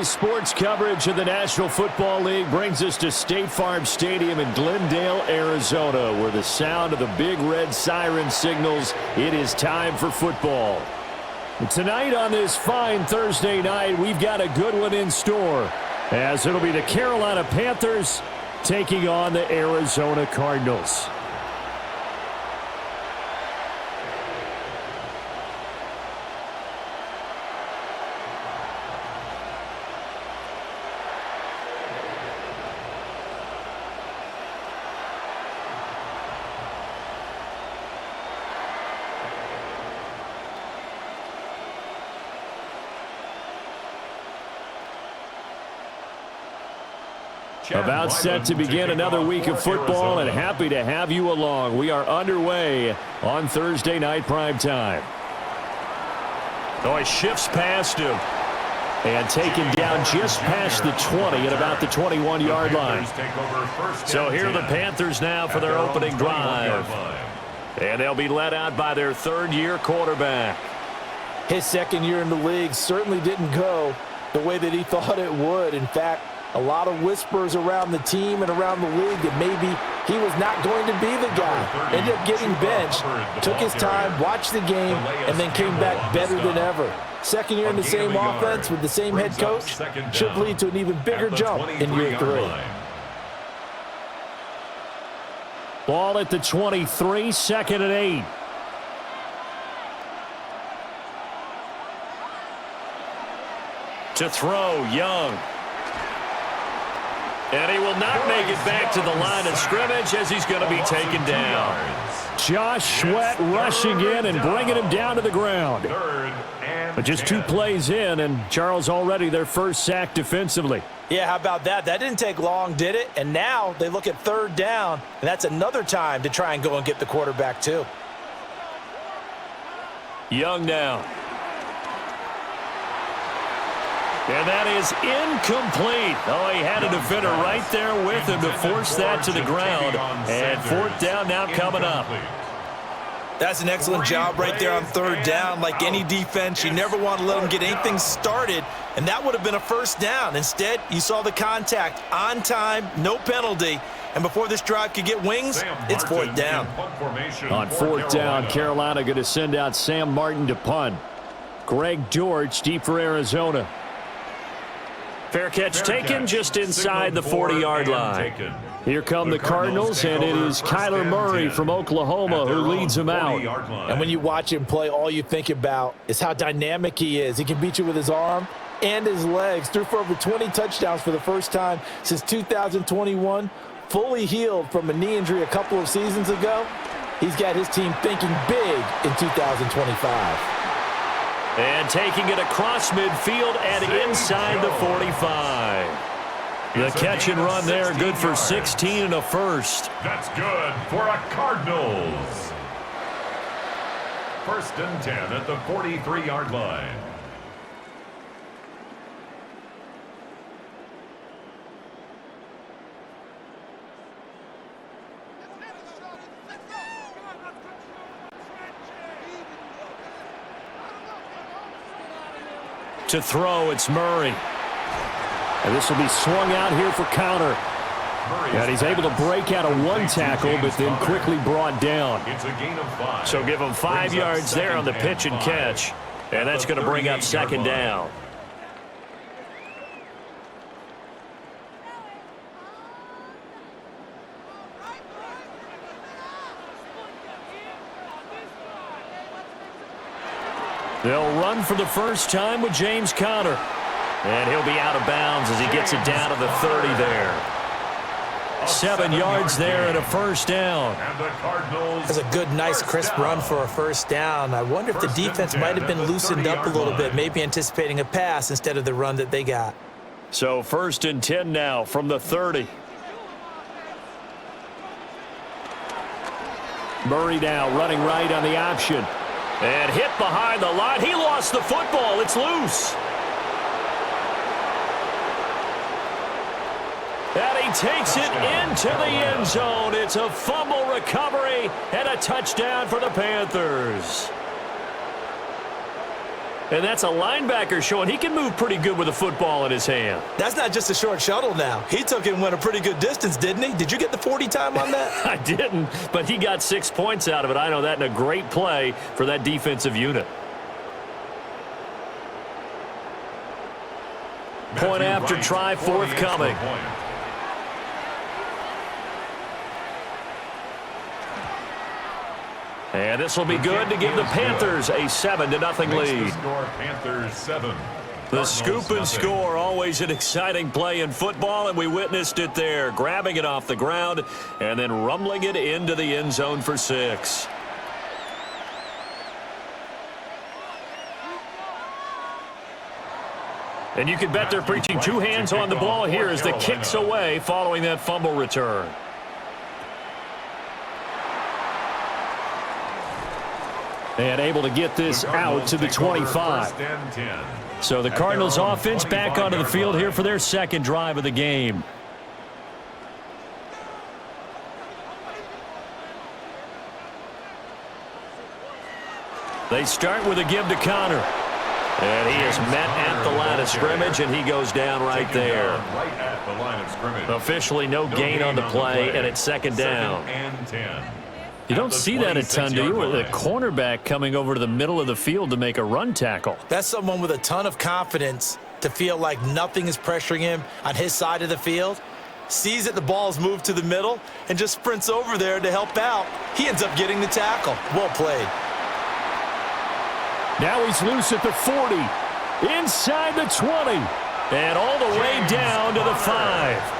Today's sports coverage of the National Football League brings us to State Farm Stadium in Glendale, Arizona, where the sound of the big red siren signals it is time for football. And tonight on this fine Thursday night, we've got a good one in store, as it'll be the Carolina Panthers taking on the Arizona Cardinals. About set to begin another week of football, and happy to have you along. We are underway on Thursday night primetime. Oh, he shifts past him and taken down just past the 20 at about the 21-yard line. So here are the Panthers now for their opening drive. And they'll be led out by their third-year quarterback. His second year in the league certainly didn't go the way that he thought it would. In fact, a lot of whispers around the team and around the league that maybe he was not going to be the guy. Ended up getting benched, took his time, watched the game, and then came back better than ever. Second year in the same offense with the same head coach should lead to an even bigger jump in year 3. Ball at the 23, second and 8. To throw, Young. And he will not make it back to the line of scrimmage as he's going to be taken down. Josh Sweat rushing in and bringing him down to the ground. But just 2 plays in, and Charles already their first sack defensively. Yeah, how about that? That didn't take long, did it? And now they look at third down, and that's another time to try and go and get the quarterback too. Young now. And that is incomplete. Oh, he had a defender right there with him to force that to the ground. And fourth down now coming up. That's an excellent job right there on third down. Like any defense, you never want to let them get anything started, and that would have been a first down. Instead, you saw the contact on time, no penalty. And before this drive could get wings, it's fourth down. On fourth down, Carolina going to send out Sam Martin to punt. Greg Dortch deep for Arizona. Fair catch taken just inside the 40-yard line. Here come the Cardinals, and it is Kyler Murray from Oklahoma who leads them out. And when you watch him play, all you think about is how dynamic he is. He can beat you with his arm and his legs. Threw for over 20 touchdowns for the first time since 2021. Fully healed from a knee injury a couple of seasons ago. He's got his team thinking big in 2025. And taking it across midfield and inside the 45. The catch and run there, good for 16 and a first. That's good for a Cardinals. First and 10 at the 43-yard line. To throw, it's Murray. And this will be swung out here for counter. And he's able to break out of one tackle, but then quickly brought down. It's a gain of 5. So give him 5 yards there on the pitch and catch. And that's going to bring up second down. They'll run for the first time with James Conner. And he'll be out of bounds as he gets it down to the 30 there. 7 yards there and a first down. That's a good, nice, crisp run for a first down. I wonder if the defense might have been loosened up a little bit, maybe anticipating a pass instead of the run that they got. So first and 10 now from the 30. Murray now running right on the option. And hit behind the line. He lost the football. It's loose. And he takes it into the end zone. It's a fumble recovery and a touchdown for the Panthers. And that's a linebacker showing he can move pretty good with a football in his hand. That's not just a short shuttle now. He took it and went a pretty good distance, didn't he? Did you get the 40 time on that? I didn't, but he got 6 points out of it. I know that, in a great play for that defensive unit. Point after try forthcoming. And this will be good to give the Panthers a 7-0 lead. Panthers 7. The scoop and score, always an exciting play in football, and we witnessed it there, grabbing it off the ground and then rumbling it into the end zone for 6. And you can bet they're preaching two hands on the ball here as the kick's away following that fumble return. And able to get this out to the 25. So the Cardinals offense back onto the field here for their second drive of the game. They start with a give to Connor. And he is met at the line of scrimmage, and he goes down right there. Right at the line of scrimmage. Officially no gain on the play, and it's second down. And 10. You don't see that a ton, do you? With a cornerback coming over to the middle of the field to make a run tackle. That's someone with a ton of confidence to feel like nothing is pressuring him on his side of the field. Sees that the ball's moved to the middle and just sprints over there to help out. He ends up getting the tackle. Well played. Now he's loose at the 40, inside the 20, and all the way down to the 5.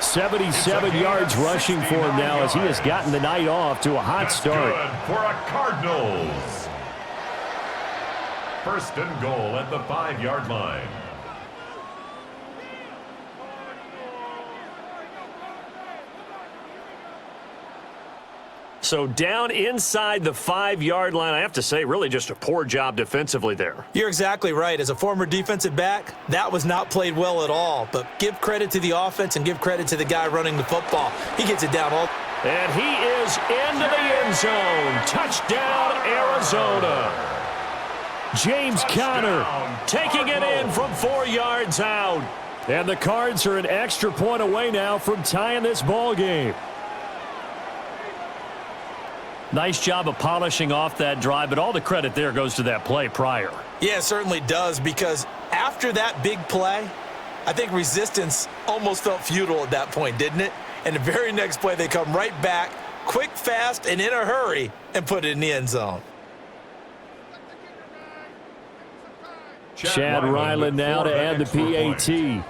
77 yards rushing for him now as he has gotten the night off to a hot start. Good for a Cardinals. First and goal at the 5-yard line. So down inside the 5-yard line, I have to say, really just a poor job defensively there. You're exactly right. As a former defensive back, that was not played well at all. But give credit to the offense and give credit to the guy running the football. He gets it down all. And he is into the end zone. Touchdown, Arizona. James Conner taking it in from 4 yards out. And the Cards are an extra point away now from tying this ball game. Nice job of polishing off that drive, but all the credit there goes to that play prior. Yeah, it certainly does, because after that big play, I think resistance almost felt futile at that point, didn't it? And the very next play, they come right back, quick, fast, and in a hurry, and put it in the end zone. Chad Ryland now to add the PAT.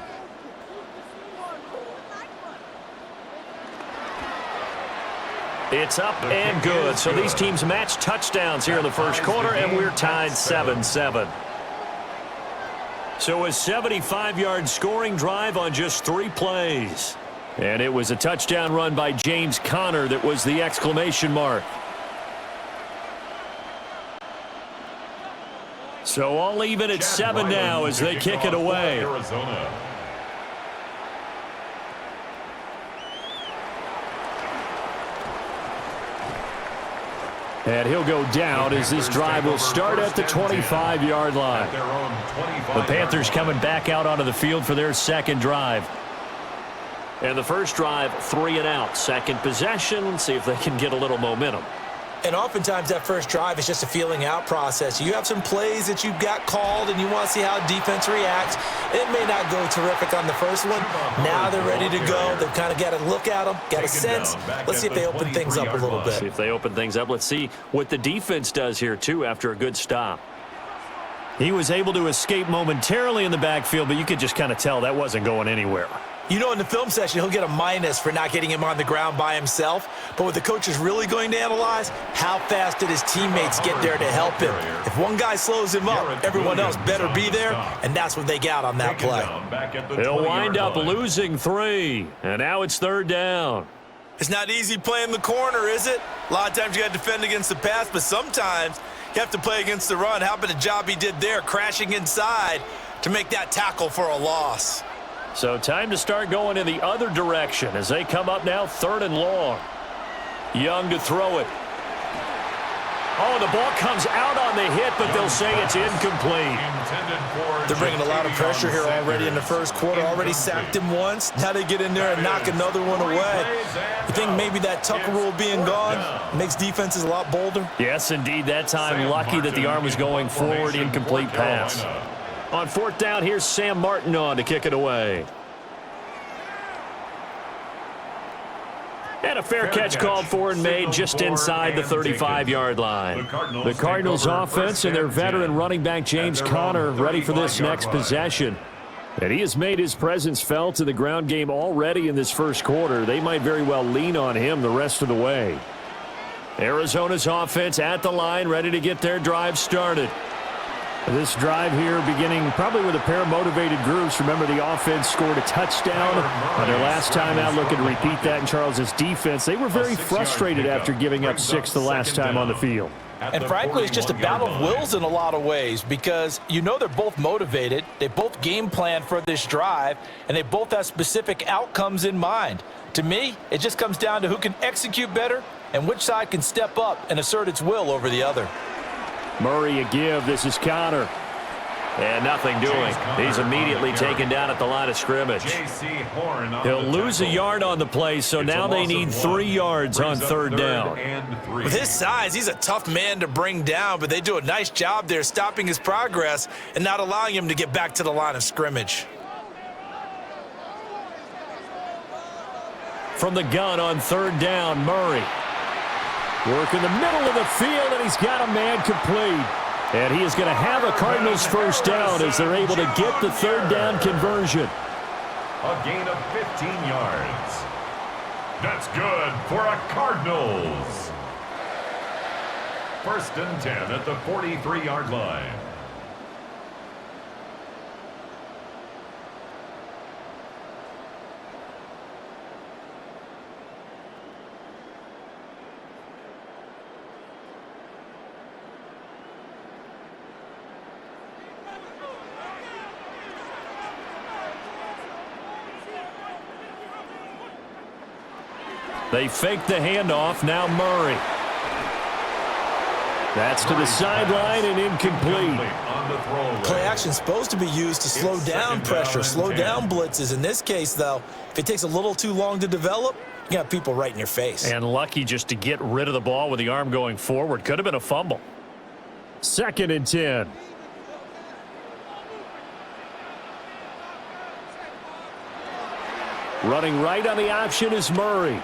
It's up and good. So these teams match touchdowns here in the first quarter, and we're tied 7-7. So a 75-yard scoring drive on just 3 plays. And it was a touchdown run by James Conner that was the exclamation mark. So all even at 7 now as they kick it away. Arizona. And he'll go down as this drive will start at the 25-yard line. The Panthers coming back out onto the field for their second drive. And the first drive, 3 and out. Second possession, see if they can get a little momentum. And oftentimes that first drive is just a feeling out process. You have some plays that you've got called and you want to see how defense reacts. It may not go terrific on the first one. Now they're ready to go. They've kind of got to look at them, got a sense. Let's see if they open things up a little bit. See if they open things up. Let's see what the defense does here, too, after a good stop. He was able to escape momentarily in the backfield, but you could just kind of tell that wasn't going anywhere. You know, in the film session, he'll get a minus for not getting him on the ground by himself. But what the coach is really going to analyze, how fast did his teammates get there to help him? If one guy slows him up, everyone else better be there, and that's what they got on that play. He'll wind up losing 3, and now it's 3rd down. It's not easy playing the corner, is it? A lot of times you got to defend against the pass, but sometimes you have to play against the run. How about the job he did there, crashing inside to make that tackle for a loss? So time to start going in the other direction as they come up now 3rd and long. Young to throw it. Oh, the ball comes out on the hit, but they'll say it's incomplete. They're bringing a lot of pressure here already in the first quarter. Already sacked him once. Now they get in there and knock another one away. You think maybe that Tucker rule being gone makes defenses a lot bolder? Yes, indeed. That time, lucky that the arm was going forward. Incomplete pass. On fourth down, here's Sam Martin on to kick it away. And a fair catch called for and made just inside the 35-yard line. The Cardinals offense and their veteran running back James Conner ready for this next possession. And he has made his presence felt in the ground game already in this first quarter. They might very well lean on him the rest of the way. Arizona's offense at the line, ready to get their drive started. This drive here beginning probably with a pair of motivated groups. Remember, the offense scored a touchdown on their last time out, looking to repeat that in Charles's defense. They were very frustrated after giving up 6 the last time on the field. And frankly, it's just a battle of wills in a lot of ways because you know they're both motivated. They both game plan for this drive, and they both have specific outcomes in mind. To me, it just comes down to who can execute better and which side can step up and assert its will over the other. Murray a give. This is Conner. And nothing doing. He's immediately taken down at the line of scrimmage. He'll lose a yard on the play, so now they need 3 yards on third down. With his size, he's a tough man to bring down, but they do a nice job there stopping his progress and not allowing him to get back to the line of scrimmage. From the gun on third down, Murray. Work in the middle of the field, and he's got a man complete. And he is going to have a Cardinals first down as they're able to get the third down conversion. A gain of 15 yards. That's good for a Cardinals. 1st and 10 at the 43-yard line. They fake the handoff. Now Murray. That's to the sideline and incomplete. Play action supposed to be used to slow down pressure, slow down blitzes. In this case, though, if it takes a little too long to develop, you got people right in your face. And lucky just to get rid of the ball with the arm going forward. Could have been a fumble. 2nd and 10. Running right on the option is Murray.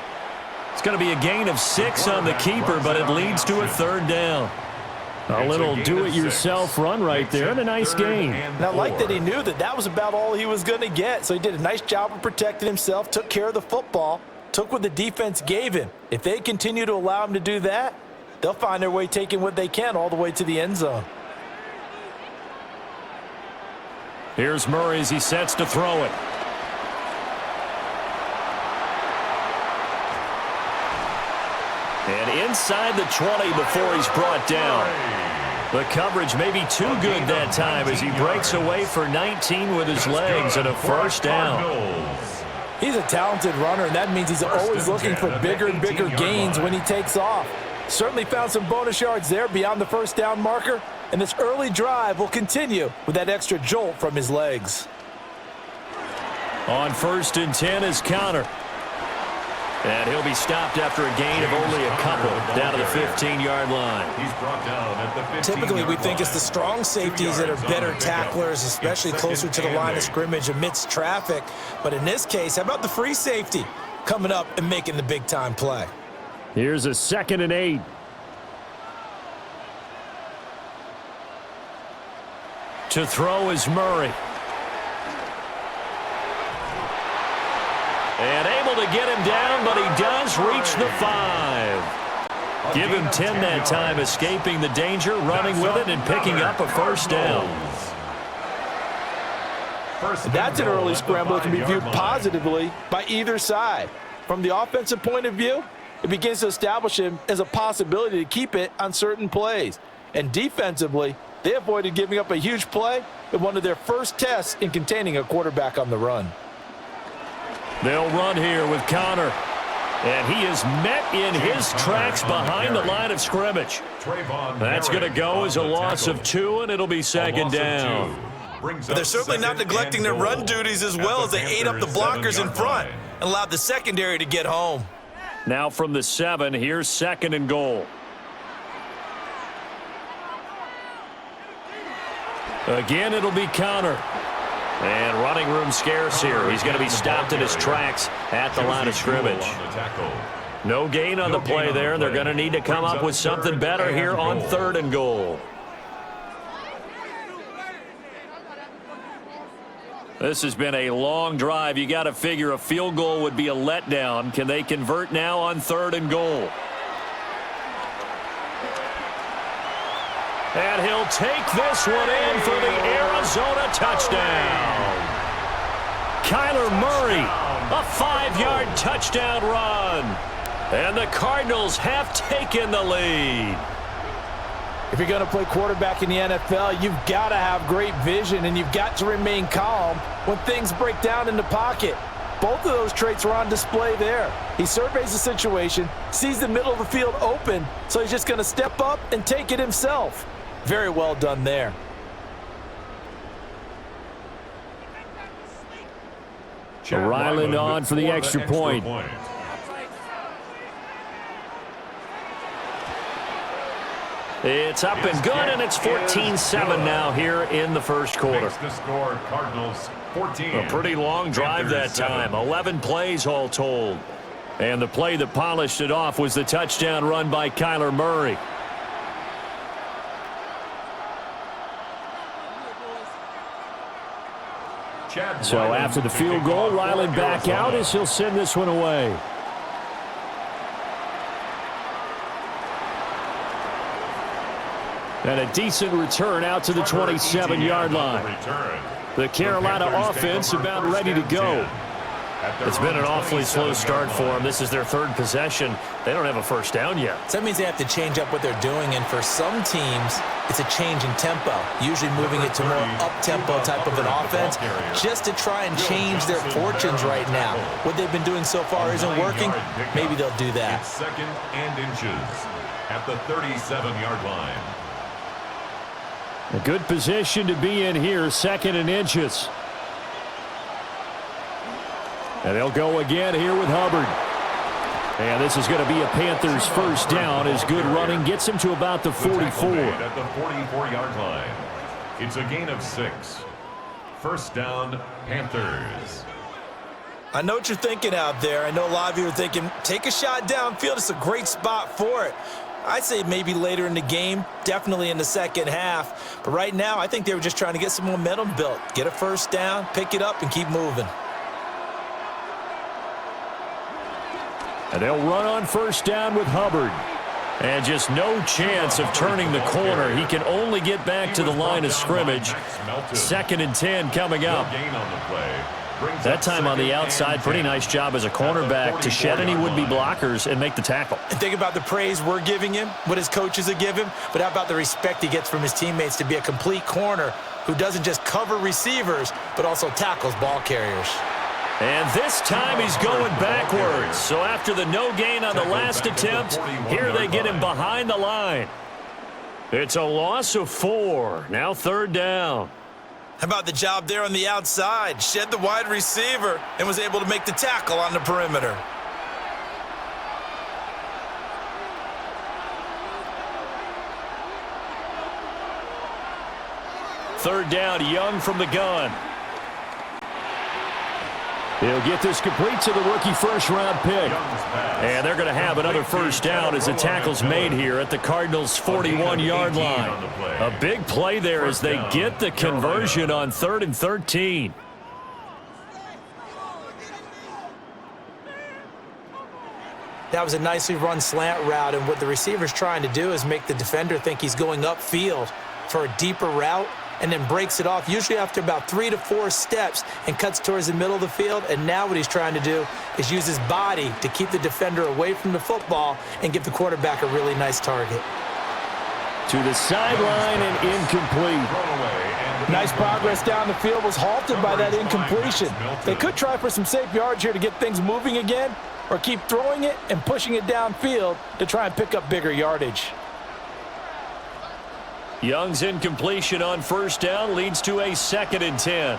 It's going to be a gain of 6 on the keeper, but it leads to a third down. A little do-it-yourself run right there, and a nice gain. And I like that he knew that that was about all he was going to get, so he did a nice job of protecting himself, took care of the football, took what the defense gave him. If they continue to allow him to do that, they'll find their way taking what they can all the way to the end zone. Here's Murray as he sets to throw it. And inside the 20 before he's brought down. The coverage may be too good that time as he breaks away for 19 with his legs and a first down. He's a talented runner, and that means he's always looking for bigger and bigger gains when he takes off. Certainly found some bonus yards there beyond the first down marker, and this early drive will continue with that extra jolt from his legs. On 1st and 10 is Conner. And he'll be stopped after a gain of only a couple down to the 15-yard line. He's brought down at the 15-yard line. Typically, we think it's the strong safeties that are better tacklers, especially closer to the line of scrimmage amidst traffic. But in this case, how about the free safety coming up and making the big-time play? Here's a 2nd and 8. To throw is Murray. And able to get him down, but he does reach the 5. Give him 10 that time, escaping the danger, running with it, and picking up a first down. That's an early scramble that can be viewed positively by either side. From the offensive point of view, it begins to establish him as a possibility to keep it on certain plays. And defensively, they avoided giving up a huge play in one of their first tests in containing a quarterback on the run. They'll run here with Conner. And he is met in his tracks behind the line of scrimmage. That's going to go as a loss of 2, and it'll be second down. But they're certainly not neglecting their run duties as well as they ate up the blockers in front and allowed the secondary to get home. Now from the 7, here's second and goal. Again, it'll be Connor. And running room scarce here. He's going to be stopped in his tracks at the line of scrimmage. No gain on the play there, and they're going to need to come up with something better here on third and goal. This has been a long drive. You got to figure a field goal would be a letdown. Can they convert now on third and goal? And he'll take this one in for the Arizona touchdown. Kyler Murray, a 5-yard touchdown run. And the Cardinals have taken the lead. If you're going to play quarterback in the NFL, you've got to have great vision, and you've got to remain calm when things break down in the pocket. Both of those traits were on display there. He surveys the situation, sees the middle of the field open, so he's just going to step up and take it himself. Very well done there. Ryland on for the extra point. It's up and good, and it's 14-7 now here in the first quarter. The score, Cardinals 14. A pretty long drive that time. 11 plays all told. And the play that polished it off was the touchdown run by Kyler Murray. So after the field goal, Ryland back out as he'll send this one away. And a decent return out to the 27-yard line. The Carolina offense about ready to go. It's been an awfully slow start for them. This is their third possession. They don't have a first down yet. So that means they have to change up what they're doing, and for some teams, it's a change in tempo, usually moving it to more up-tempo type of an offense just to try and change their fortunes right now. What they've been doing so far isn't working. Maybe they'll do that. It's second and inches at the 37-yard line. A good position to be in here, second and inches. And they'll go again here with Hubbard. And this is going to be a Panthers first down as good running gets him to about the 44. At the 44-yard line. It's a gain of 6. First down, Panthers. I know what you're thinking out there. I know a lot of you are thinking, take a shot downfield. It's a great spot for it. I'd say maybe later in the game, definitely in the second half. But right now, I think they were just trying to get some momentum built. Get a first down, pick it up, and keep moving. And they'll run on first down with Hubbard. And just no chance of turning the corner. He can only get back to the line of scrimmage. Second and 10 coming up. That time on the outside, pretty nice job as a cornerback to shed any would-be blockers and make the tackle. And think about the praise we're giving him, what his coaches have given him, but how about the respect he gets from his teammates to be a complete corner who doesn't just cover receivers, but also tackles ball carriers. And this time he's going backwards. So after the no gain on the last attempt, here they get him behind the line. It's a loss of 4. Now third down. How about the job there on the outside? Shed the wide receiver and was able to make the tackle on the perimeter. Third down, Young from the gun. He'll get this complete to the rookie first-round pick. And they're going to have another first down as the tackle's made here at the Cardinals' 41-yard line. A big play there as they get the conversion on 3rd and 13. That was a nicely run slant route, and what the receiver's trying to do is make the defender think he's going upfield for a deeper route, and then breaks it off, usually after about 3 to 4 steps, and cuts towards the middle of the field. And now what he's trying to do is use his body to keep the defender away from the football and give the quarterback a really nice target. To the sideline and incomplete. Nice progress down the field, was halted by that incompletion. They could try for some safe yards here to get things moving again, or keep throwing it and pushing it downfield to try and pick up bigger yardage. Young's incompletion on first down leads to a 2nd and 10.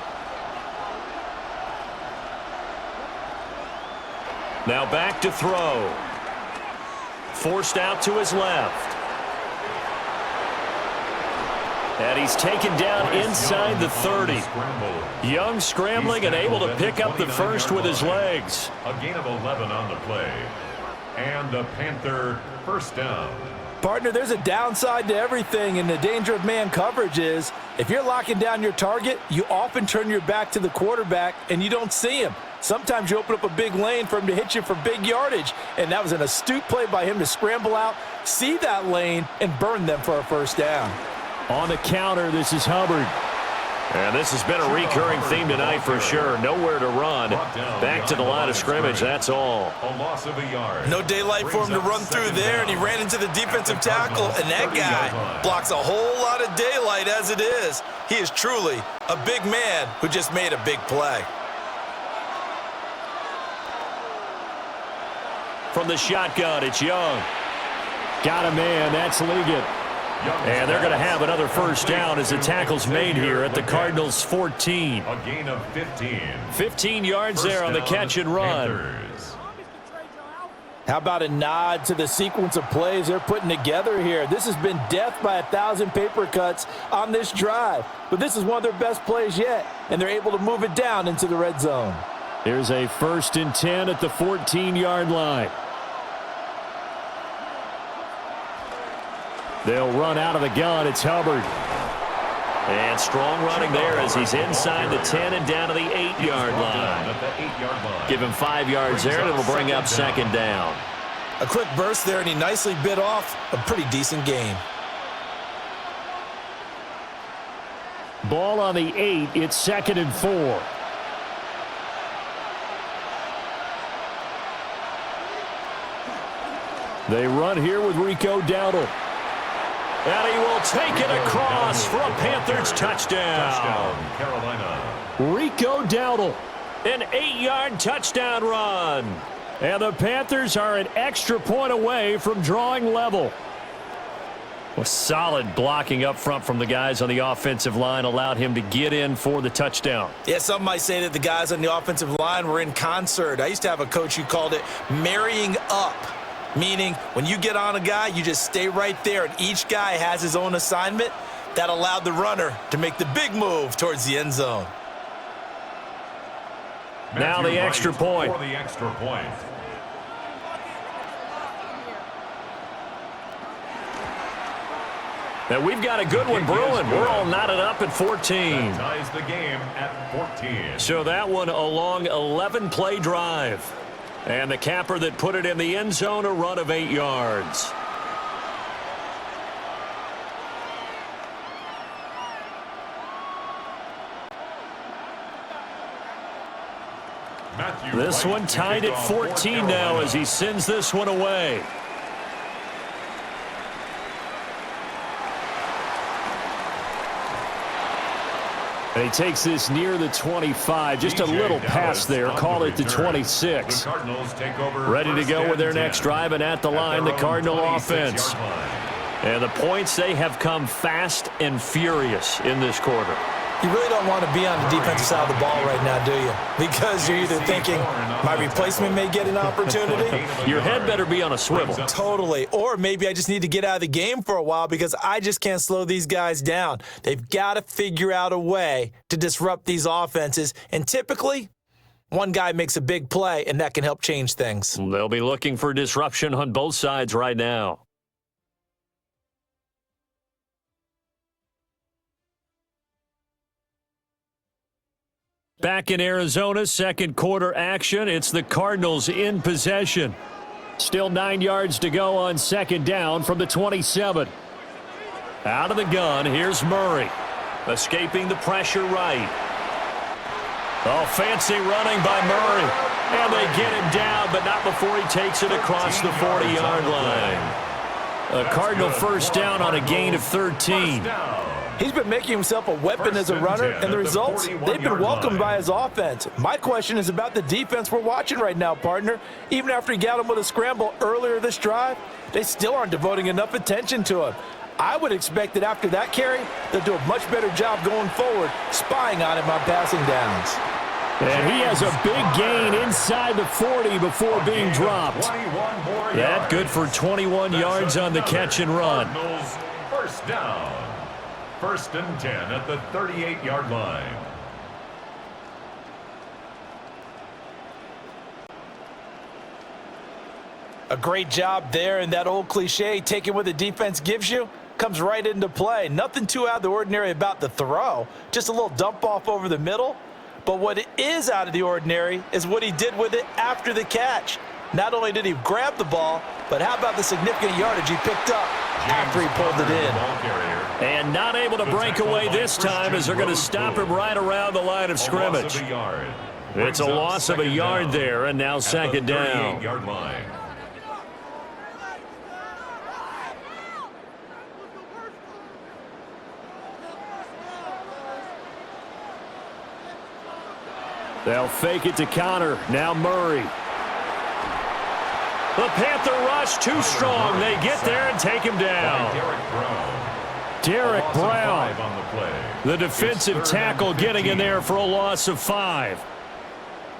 Now back to throw. Forced out to his left. And he's taken down inside the 30. Young scrambling and able to pick up the first with his legs. A gain of 11 on the play. And the Panther first down. Partner, there's a downside to everything, and the danger of man coverage is if you're locking down your target, you often turn your back to the quarterback and you don't see him. Sometimes you open up a big lane for him to hit you for big yardage, and that was an astute play by him to scramble out, see that lane, and burn them for a first down. On the counter, this is Hubbard. And this has been a recurring theme tonight for sure. Nowhere to run. Back to the line of scrimmage, that's all. A loss of a yard. No daylight for him to run through there, and he ran into the defensive tackle, and that guy blocks a whole lot of daylight as it is. He is truly a big man who just made a big play. From the shotgun, it's Young. Got a man, that's Liggett. And they're going to have another first down as the tackle's made here at the Cardinals' 14. A gain of 15. 15 yards there on the catch and run. How about a nod to the sequence of plays they're putting together here? This has been death by 1,000 paper cuts on this drive. But this is one of their best plays yet, and they're able to move it down into the red zone. Here's a 1st and 10 at the 14-yard line. They'll run out of the gun. It's Hubbard. And strong running there as he's inside the 10 and down to the 8-yard line. Give him 5 yards there, and it'll bring up 2nd down. A quick burst there, and he nicely bit off a pretty decent gain. Ball on the 8. It's 2nd and 4. They run here with Rico Dowdle. And he will take it across for a Panthers touchdown. Carolina. Rico Dowdle, an 8-yard touchdown run. And the Panthers are an extra point away from drawing level. Well, solid blocking up front from the guys on the offensive line allowed him to get in for the touchdown. Yeah, some might say that the guys on the offensive line were in concert. I used to have a coach who called it marrying up. Meaning, when you get on a guy, you just stay right there, and each guy has his own assignment. That allowed the runner to make the big move towards the end zone. Now the extra point. For the extra point. Now we've got a good one brewing. We're all knotted up at 14. That ties the game at 14. So that one a long 11-play drive. And the capper that put it in the end zone, a run of 8 yards. This one tied at 14 now as he sends this one away. And he takes this near the 25. Just a little pass there. Call it the 26. Ready to go with their next drive, and at the line, the Cardinal offense. And the points, they have come fast and furious in this quarter. You really don't want to be on the defensive side of the ball right now, do you? Because you're either thinking, my replacement may get an opportunity. Your head better be on a swivel. Totally. Or maybe I just need to get out of the game for a while because I just can't slow these guys down. They've got to figure out a way to disrupt these offenses. And typically, one guy makes a big play, and that can help change things. They'll be looking for disruption on both sides right now. Back in Arizona, second quarter action. It's the Cardinals in possession. Still 9 yards to go on second down from the 27. Out of the gun, here's Murray. Escaping the pressure right. Oh, fancy running by Murray. And they get him down, but not before he takes it across the 40-yard line. A Cardinal first down on a gain of 13. He's been making himself a weapon as a runner, and the results, they've been welcomed by his offense. My question is about the defense we're watching right now, partner. Even after he got him with a scramble earlier this drive, they still aren't devoting enough attention to him. I would expect that after that carry, they'll do a much better job going forward, spying on him on passing downs. And he has a big gain inside the 40 before being dropped. That good for 21 yards on the catch and run. First down. 1st and 10 at the 38-yard line. A great job there, and that old cliche, taking what the defense gives you, comes right into play. Nothing too out of the ordinary about the throw, just a little dump off over the middle. But what is out of the ordinary is what he did with it after the catch. Not only did he grab the ball, but how about the significant yardage he picked up after he pulled it in. And not able to break away this time as they're going to stop him right around the line of scrimmage. It's a loss of a yard there, and now second down. They'll fake it to counter. Now Murray. The Panther rush too strong. They get there and take him down. Derek Brown, the defensive tackle, getting in there for a loss of 5.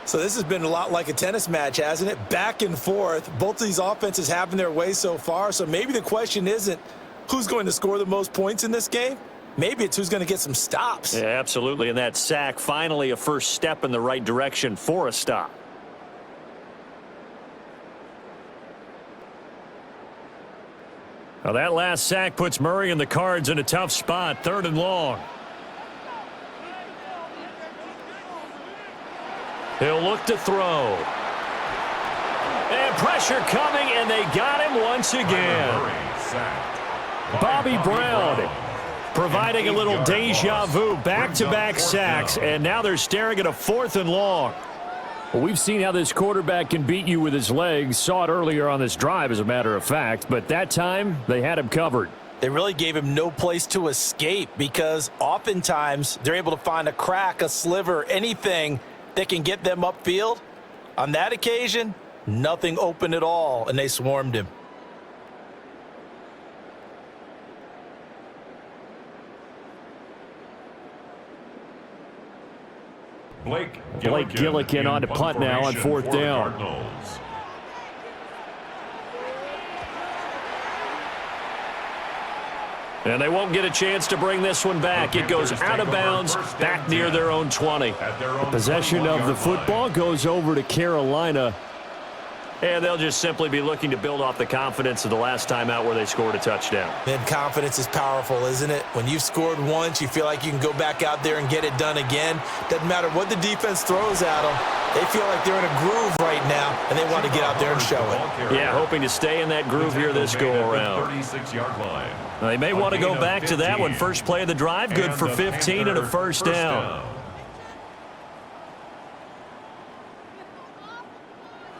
So this has been a lot like a tennis match, hasn't it? Back and forth. Both of these offenses having their way so far. So maybe the question isn't who's going to score the most points in this game. Maybe it's who's going to get some stops. Yeah, absolutely. And that sack, finally a first step in the right direction for a stop. Now that last sack puts Murray and the Cards in a tough spot, 3rd and long. He'll look to throw. And pressure coming, and they got him once again. Bobby Brown providing a little deja vu, back-to-back sacks, and now they're staring at a 4th and long. Well, we've seen how this quarterback can beat you with his legs. Saw it earlier on this drive, as a matter of fact. But that time, they had him covered. They really gave him no place to escape because oftentimes they're able to find a crack, a sliver, anything that can get them upfield. On that occasion, nothing open at all, and they swarmed him. Blake Gillikin on to punt now on 4th down. And they won't get a chance to bring this one back. It goes out of bounds, back near their own 20. The possession of the football goes over to Carolina. And they'll just simply be looking to build off the confidence of the last time out where they scored a touchdown. Man, confidence is powerful, isn't it? When you've scored once, you feel like you can go back out there and get it done again. Doesn't matter what the defense throws at them. They feel like they're in a groove right now, and they want to get out there and show it. Yeah, hoping to stay in that groove here this go-around. They may want to go back to that one. First play of the drive, good for 15 and a first down.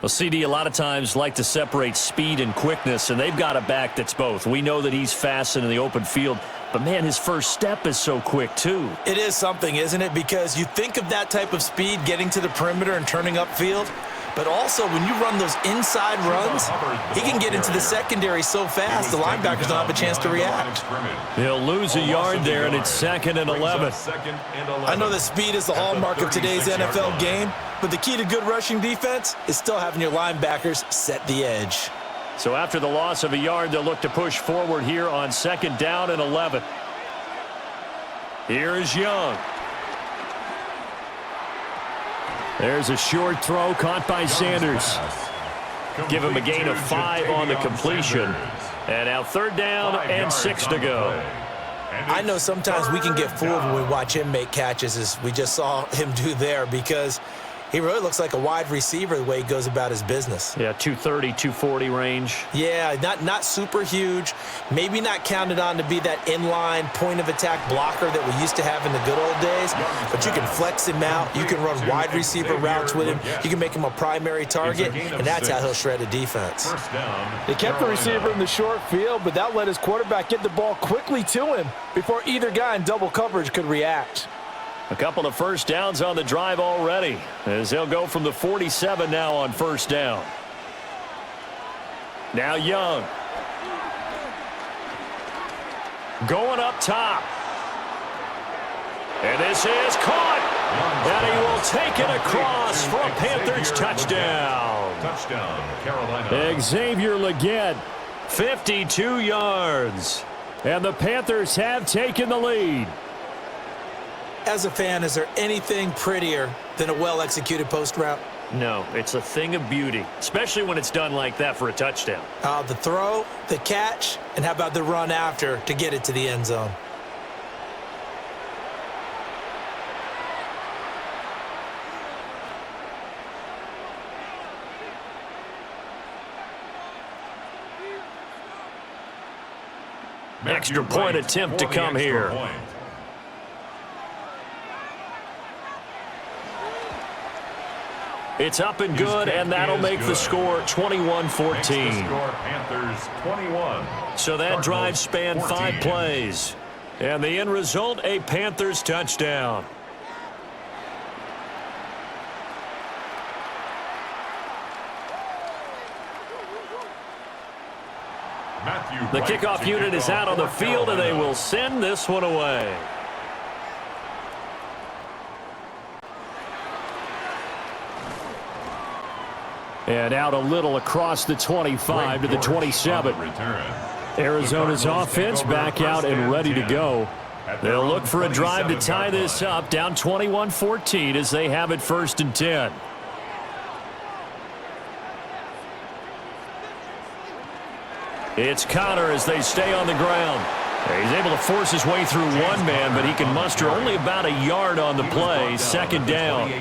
Well, CD, a lot of times like to separate speed and quickness, and they've got a back that's both. We know that he's fast in the open field, but, man, his first step is so quick, too. It is something, isn't it? Because you think of that type of speed getting to the perimeter and turning upfield, but also when you run those inside runs, he can get into the secondary so fast the linebackers don't have a chance to react. He'll lose a yard there, and it's 2nd and 11. I know that speed is the hallmark of today's NFL game, but the key to good rushing defense is still having your linebackers set the edge. So after the loss of a yard, they'll look to push forward here on 2nd down and 11. Here is Young. There's a short throw caught by Sanders. Give him a gain of 5 on the completion. And now 3rd down and 6 to go. I know sometimes we can get fooled when we watch him make catches, as we just saw him do there, because He really looks like a wide receiver the way he goes about his business. Yeah, 230, 240 range. Yeah, not super huge. Maybe not counted on to be that inline point-of-attack blocker that we used to have in the good old days, but you can flex him out. You can run wide receiver routes with him. You can make him a primary target, and that's how he'll shred a defense. They kept the receiver in the short field, but that let his quarterback get the ball quickly to him before either guy in double coverage could react. A couple of first downs on the drive already, as they'll go from the 47 now on first down. Now Young. Going up top. And this is caught. And he will take it across for a Panthers touchdown. Touchdown, Carolina. Xavier Legette, 52 yards. And the Panthers have taken the lead. As a fan, is there anything prettier than a well-executed post route? No, it's a thing of beauty, especially when it's done like that for a touchdown. The throw, the catch, and how about the run after to get it to the end zone? Extra point attempt to come here. It's up and good, and that'll make the score 21-14. Panthers 21. So that drive spanned 5 plays. And the end result, a Panthers touchdown. The kickoff unit is out on the field, and they will send this one away. And out a little across the 25 to the 27. Arizona's offense back out and ready to go. They'll look for a drive to tie this up, down 21-14 as they have it 1st and 10. It's Connor as they stay on the ground. He's able to force his way through one man, but he can muster only about a yard on the play. 2nd down.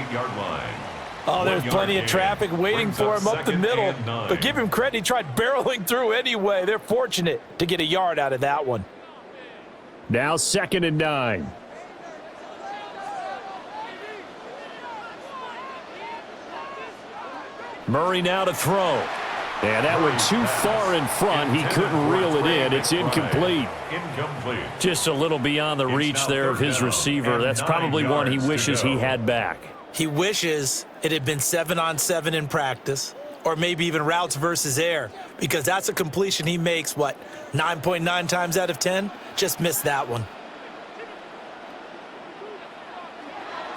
Oh, there's plenty of traffic waiting for him up the middle. But give him credit, he tried barreling through anyway. They're fortunate to get a yard out of that one. Now 2nd and 9. Murray now to throw. And that went too far in front. He couldn't reel it in. It's incomplete. Just a little beyond the reach there of his receiver. That's probably one he wishes he had back. He wishes it had been 7-on-7 in practice, or maybe even routes versus air, because that's a completion he makes, 9.9 times out of 10? Just missed that one.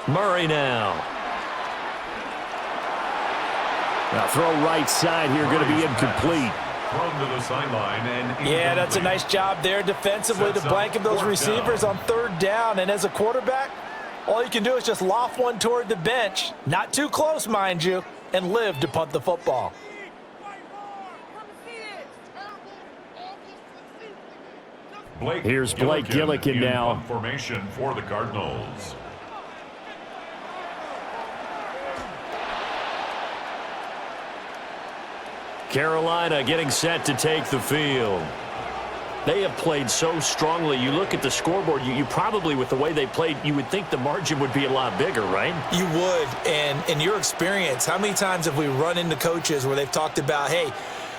Murray now. Now throw right side here, going to be incomplete. Yeah, that's a nice job there defensively to blanket those receivers on 3rd down. And as a quarterback, all you can do is just loft one toward the bench, not too close, mind you, and live to punt the football. Here's Blake Gillikin now. Formation for the Cardinals. Carolina getting set to take the field. They have played so strongly. You look at the scoreboard, you probably, with the way they played, you would think the margin would be a lot bigger, right? You would, and in your experience, how many times have we run into coaches where they've talked about, hey,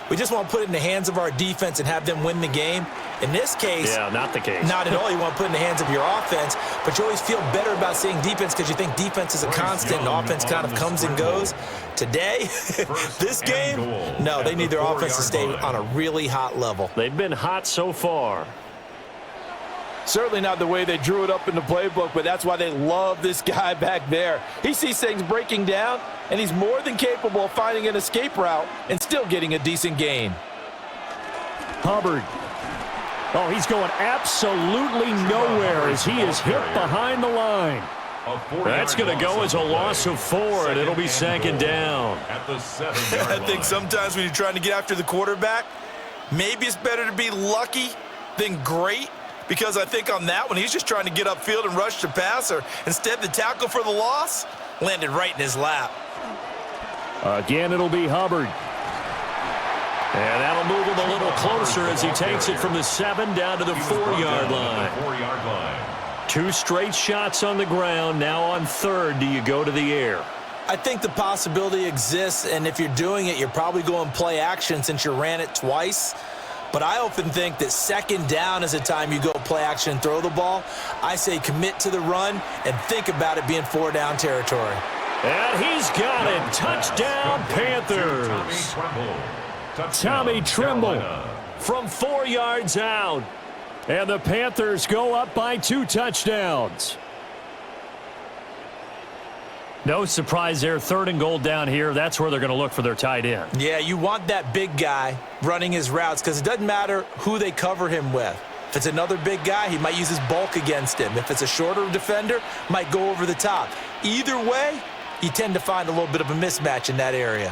we just want to put it in the hands of our defense and have them win the game? In this case, yeah, not the case. Not at all. You want to put it in the hands of your offense, but you always feel better about seeing defense because you think defense is a constant and offense kind of comes and goes. Today, this game, no, they need their offense to stay on a really hot level. They've been hot so far. Certainly not the way they drew it up in the playbook, but that's why they love this guy back there. He sees things breaking down, and he's more than capable of finding an escape route and still getting a decent gain. Hubbard. Oh, he's going absolutely nowhere as he is hit behind the line. That's going to go as a loss of 4, and it'll be 2nd down. At the 7-yard line. I think sometimes when you're trying to get after the quarterback, maybe it's better to be lucky than great. because I think on that one, he's just trying to get upfield and rush the passer. Instead, the tackle for the loss landed right in his lap. Again, it'll be Hubbard. And that'll move him a little closer as he takes it from the 7 down to the 4-yard line. 2 straight shots on the ground. Now on 3rd, do you go to the air? I think the possibility exists, and if you're doing it, you're probably going play action since you ran it twice. But I often think that 2nd down is a time you go play action and throw the ball. I say commit to the run and think about it being 4-down territory. And he's got it. Touchdown, Panthers. Tommy Tremble from 4 yards out. And the Panthers go up by 2 touchdowns. No surprise there. 3rd and goal down here. That's where they're going to look for their tight end. Yeah, you want that big guy running his routes because it doesn't matter who they cover him with. If it's another big guy, he might use his bulk against him. If it's a shorter defender, might go over the top. Either way, you tend to find a little bit of a mismatch in that area.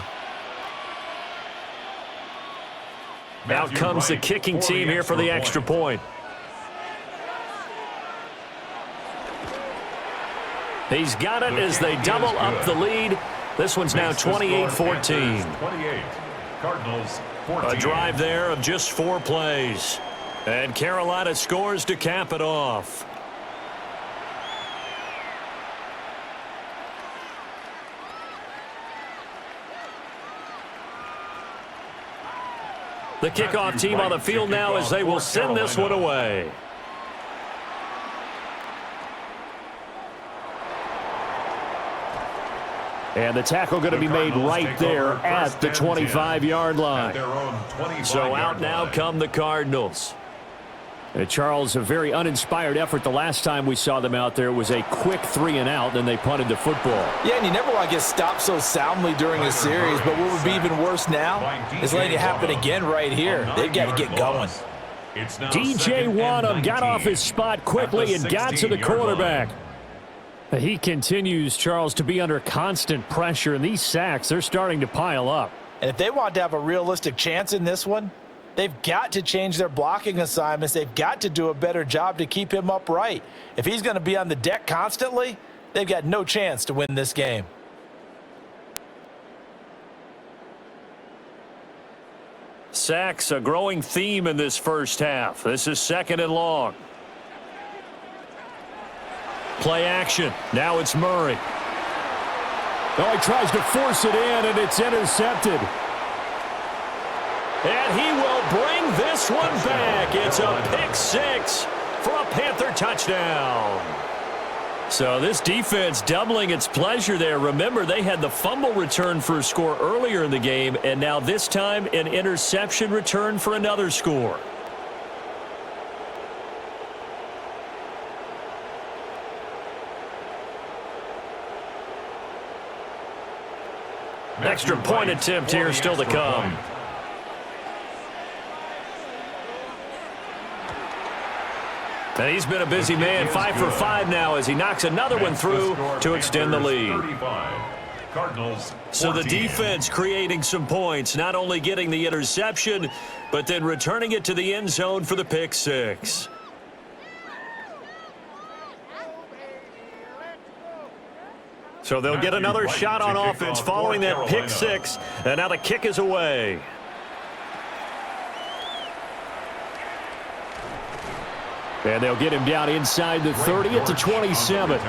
Out comes the kicking team here for the extra point. He's got it as they double up the lead. This one's now 28-14. Cardinals, A drive there of just 4 plays. And Carolina scores to cap it off. The kickoff team on the field now as they will send this one away. And the tackle going to be made right there at the 25-yard line. So out now come the Cardinals. Charles, a very uninspired effort the last time we saw them out there was a quick 3-and-out, then they punted the football. Yeah, and you never want to get stopped so soundly during a series, but what would be even worse now is letting it happen again right here. They've got to get going. DJ Wanham got off his spot quickly and got to the quarterback. He continues, Charles, to be under constant pressure, and these sacks, they're starting to pile up. And if they want to have a realistic chance in this one, they've got to change their blocking assignments. They've got to do a better job to keep him upright. If he's going to be on the deck constantly, they've got no chance to win this game. Sacks, a growing theme in this first half. This is 2nd and long. Play action. Now it's Murray. Oh, he tries to force it in, and it's intercepted. And he will bring this one back. It's a pick 6 for a Panther touchdown. So this defense doubling its pleasure there. Remember, they had the fumble return for a score earlier in the game, and now this time an interception return for another score. Extra point attempt here still to come. And he's been a busy man, 5 for 5 now as he knocks another one through to extend the lead. So the defense creating some points, not only getting the interception, but then returning it to the end zone for the pick 6. So they'll get another shot on offense following that pick 6, and now the kick is away. And they'll get him down inside the 30 at the 27.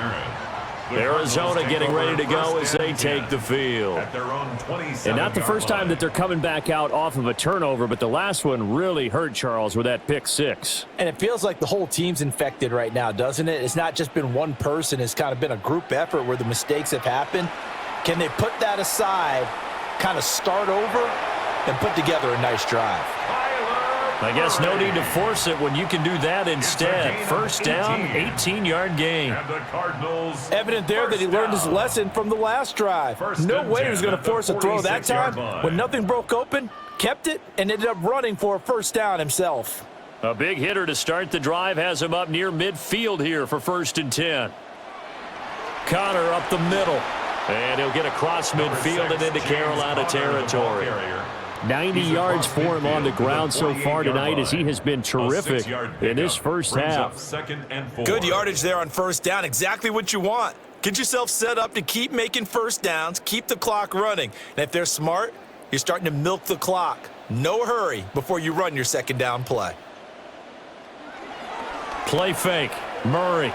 Arizona getting ready to go as they take the field. And not the first time that they're coming back out off of a turnover, but the last one really hurt, Charles, with that pick 6. And it feels like the whole team's infected right now, doesn't it? It's not just been one person. It's kind of been a group effort where the mistakes have happened. Can they put that aside, kind of start over, and put together a nice drive? I guess no need to force it when you can do that instead. First down, 18-yard gain. Evident there that he learned his lesson from the last drive. No way he was going to force a throw that time. When nothing broke open, kept it, and ended up running for a first down himself. A big hitter to start the drive has him up near midfield here for 1st and 10. Connor up the middle. And he'll get across midfield and into Carolina territory. 90 yards for him on the ground so far tonight as he has been terrific in this first half. Good yardage there on first down. Exactly what you want. Get yourself set up to keep making first downs, keep the clock running. And if they're smart, you're starting to milk the clock. No hurry before you run your second down play. Play fake. Murray.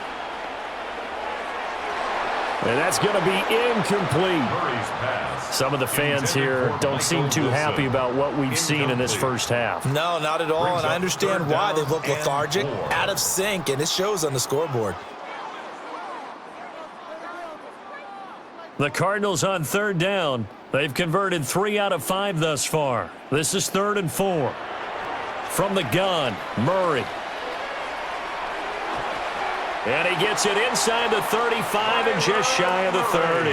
And that's going to be incomplete. Some of the fans here don't seem too happy about what we've seen in this first half. No, not at all, and I understand why. They look lethargic, out of sync, and it shows on the scoreboard. The Cardinals on third down. They've converted 3 out of 5 thus far. This is 3rd and 4. From the gun, Murray. And he gets it inside the 35 and just shy of the 30.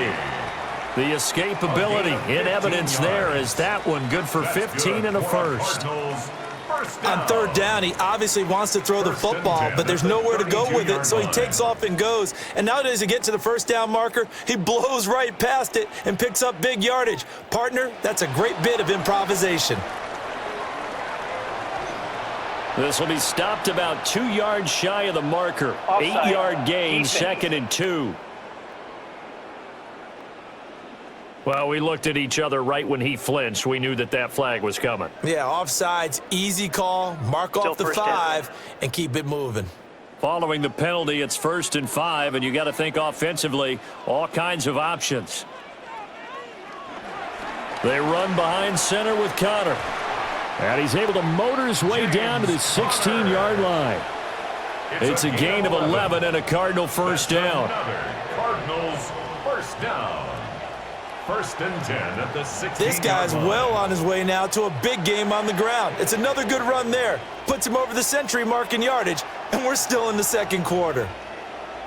The escapability in evidence there as that one good for 15 and a first. On third down, he obviously wants to throw the football, but there's nowhere to go with it, so he takes off and goes. And now as he gets to the first down marker, he blows right past it and picks up big yardage. Partner, that's a great bit of improvisation. This will be stopped about 2 yards shy of the marker. 8-yard gain, 2nd and 2. Well, we looked at each other right when he flinched. We knew that that flag was coming. Yeah, offsides, easy call, mark off the 5, and keep it moving. Following the penalty, it's 1st and 5, and you got to think offensively, all kinds of options. They run behind center with Connor. And he's able to motor his way down to the 16-yard line. It's a gain of 11 and a Cardinal first down. Cardinals first down. 1st and 10 at the 16. This guy's well on his way now to a big game on the ground. It's another good run there. Puts him over the century mark in yardage, and we're still in the second quarter.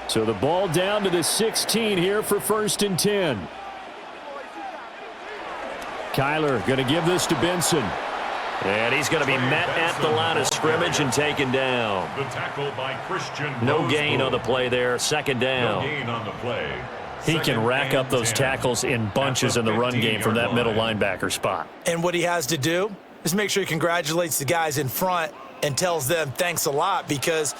So the ball down to the 16 here for 1st and 10. Kyler going to give this to Benson. And he's going to be met at the line of scrimmage and taken down. The tackle by Christian. No gain on the play there. 2nd down. No gain on the play. He can rack up those tackles in bunches in the run game from that middle linebacker spot. And what he has to do is make sure he congratulates the guys in front and tells them thanks a lot, because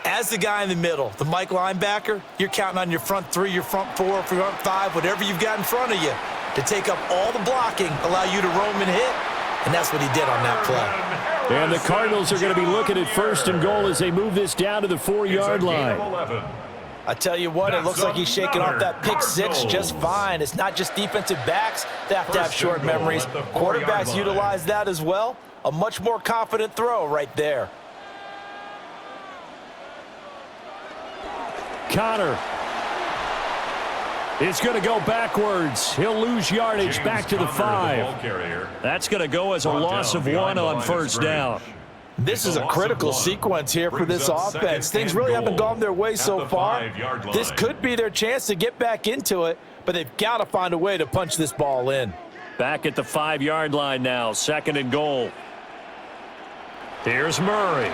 as the guy in the middle, the Mike linebacker, you're counting on your front 3, your front 4, front 5, whatever you've got in front of you to take up all the blocking, allow you to roam and hit. And that's what he did on that play. And the Cardinals are going to be looking at 1st and goal as they move this down to the 4-yard line. I tell you what, it looks like he's shaking off that pick 6 just fine. It's not just defensive backs that have to have short memories. Quarterbacks utilize that as well. A much more confident throw right there. Connor. It's going to go backwards. He'll lose yardage back to the 5. That's going to go as a loss of 1 on first down. This is a critical sequence here for this offense. Things really haven't gone their way so far. This could be their chance to get back into it, but they've got to find a way to punch this ball in. Back at the 5-yard line now, 2nd and goal. Here's Murray.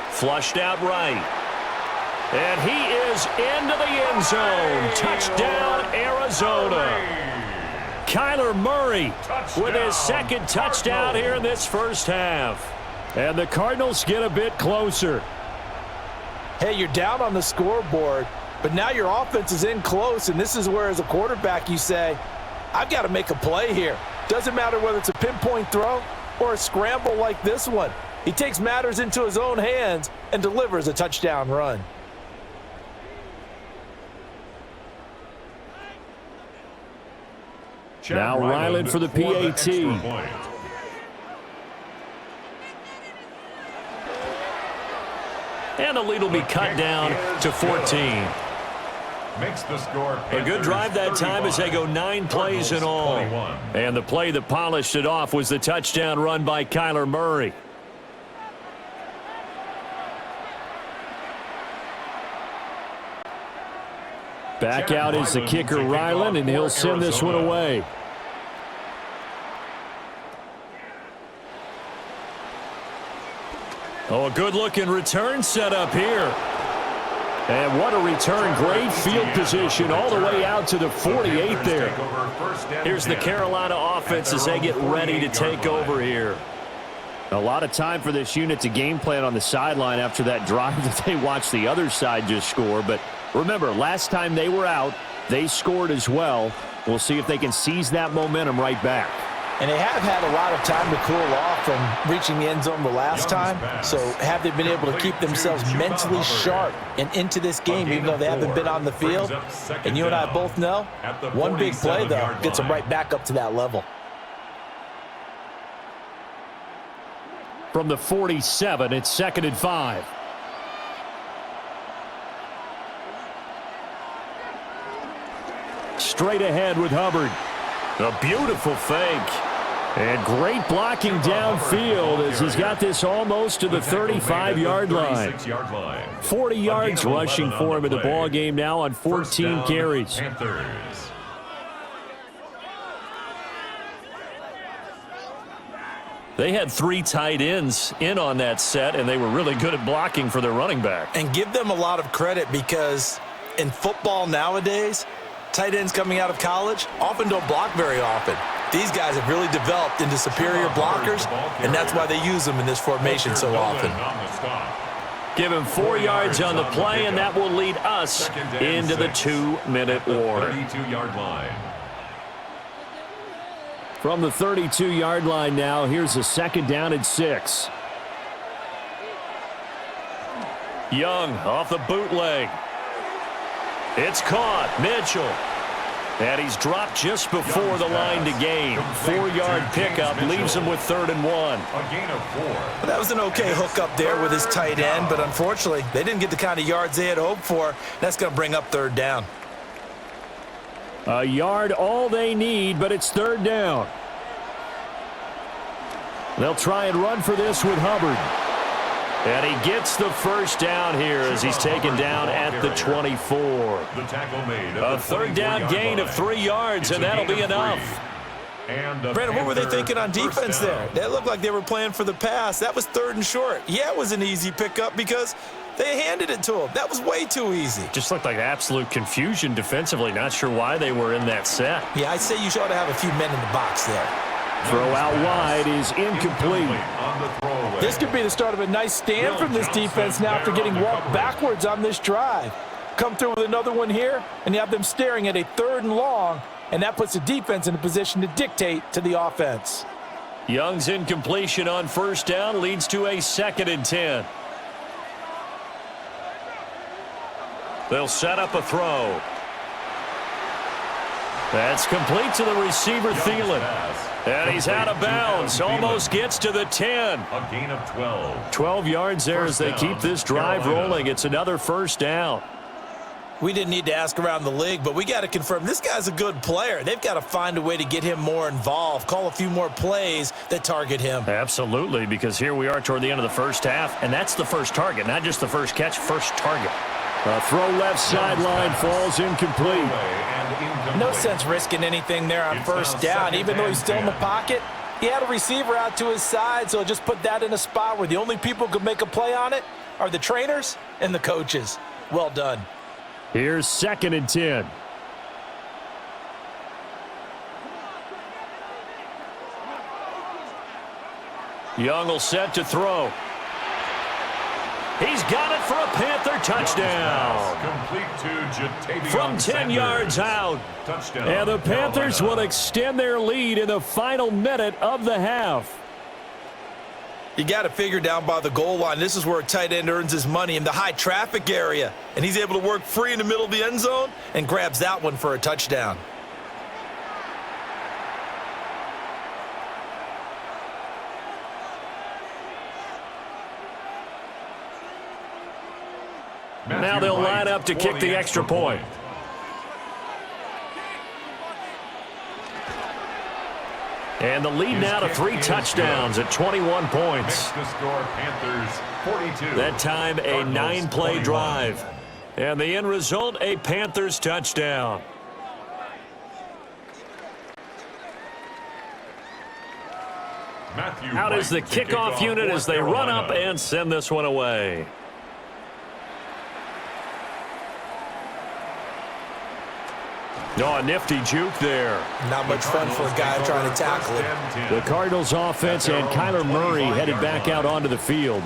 Flushed out right. And he is into the end zone. Touchdown, Arizona. Kyler Murray with his 2nd touchdown here in this first half. And the Cardinals get a bit closer. Hey, you're down on the scoreboard, but now your offense is in close, and this is where, as a quarterback, you say, I've got to make a play here. Doesn't matter whether it's a pinpoint throw or a scramble like this one. He takes matters into his own hands and delivers a touchdown run. Now Ryland for the PAT. And the lead will be cut down to 14. Makes the score. A good drive that time as they go 9 plays in all. And the play that polished it off was the touchdown run by Kyler Murray. Back out is the kicker, Ryland, and he'll send this one away. Oh, a good-looking return set up here. And what a return. Great field position all the way out to the 48 there. Here's the Carolina offense as they get ready to take over here. A lot of time for this unit to game plan on the sideline after that drive that they watched the other side just score. But remember, last time they were out, they scored as well. We'll see if they can seize that momentum right back. And they have had a lot of time to cool off from reaching the end zone the last time. So have they been able to keep themselves mentally sharp and into this game, even though they haven't been on the field? And you and I both know, one big play, though, gets them right back up to that level. From the 47, it's 2nd and 5. Straight ahead with Hubbard. A beautiful fake. And great blocking downfield as he's got this almost to the 35-yard line. 40 yards rushing for him in the ball game now on 14 carries. They had 3 tight ends in on that set, and they were really good at blocking for their running back. And give them a lot of credit because in football nowadays, tight ends coming out of college often don't block very often. These guys have really developed into superior blockers, and that's why they use them in this formation so often. Give him 4 yards on the play, and that will lead us into the 2-minute war. 32-yard line. From the 32-yard line now, here's a 2nd down and 6. Young off the bootleg. It's caught. Mitchell. And he's dropped just before the line to gain. 4-yard pickup leaves him with 3rd and 1. A gain of 4. Well, that was an okay hookup there with his tight end, but unfortunately, they didn't get the kind of yards they had hoped for. That's going to bring up 3rd down. A yard all they need, but it's 3rd down. They'll try and run for this with Hubbard. And he gets the 1st down here as he's taken down at the 24. A 3rd down gain of 3 yards, and that'll be enough. Brandon, what were they thinking on defense there? That looked like they were playing for the pass. That was 3rd and short. Yeah, it was an easy pickup because they handed it to him. That was way too easy. Just looked like absolute confusion defensively. Not sure why they were in that set. Yeah, I'd say you ought to have a few men in the box there. Throw out wide is incomplete. This could be the start of a nice stand from this defense now after getting walked backwards on this drive. Come through with another one here, and you have them staring at a 3rd and long, and that puts the defense in a position to dictate to the offense. Young's incompletion on 1st down leads to a 2nd and 10. They'll set up a throw. That's complete to the receiver, Thielen. And he's out of bounds. Almost gets to the 10. A gain of 12. 12 yards there as they keep this drive rolling. It's another 1st down. We didn't need to ask around the league, but we got to confirm this guy's a good player. They've got to find a way to get him more involved, call a few more plays that target him. Absolutely, because here we are toward the end of the 1st half, and that's the first target, not just the first catch, first target. A throw left sideline falls incomplete. No sense risking anything there on 1st down. Even though he's still in the pocket, he had a receiver out to his side, so just put that in a spot where the only people who could make a play on it are the trainers and the coaches. Well done. Here's 2nd and 10. Young will set to throw. He's got it for a Panther touchdown. From 10 yards out. And the Panthers will extend their lead in the final minute of the half. You got to figure down by the goal line. This is where a tight end earns his money, in the high traffic area. And he's able to work free in the middle of the end zone and grabs that one for a touchdown. Now they'll line up to kick the extra point. And the lead now to 3 touchdowns at 21 points. That time a 9-play drive. And the end result, a Panthers touchdown. Out is the kickoff unit as they run up and send this one away. Oh, a nifty juke there. Not much fun for a guy trying to tackle it. The Cardinals offense and Kyler Murray headed back out onto the field.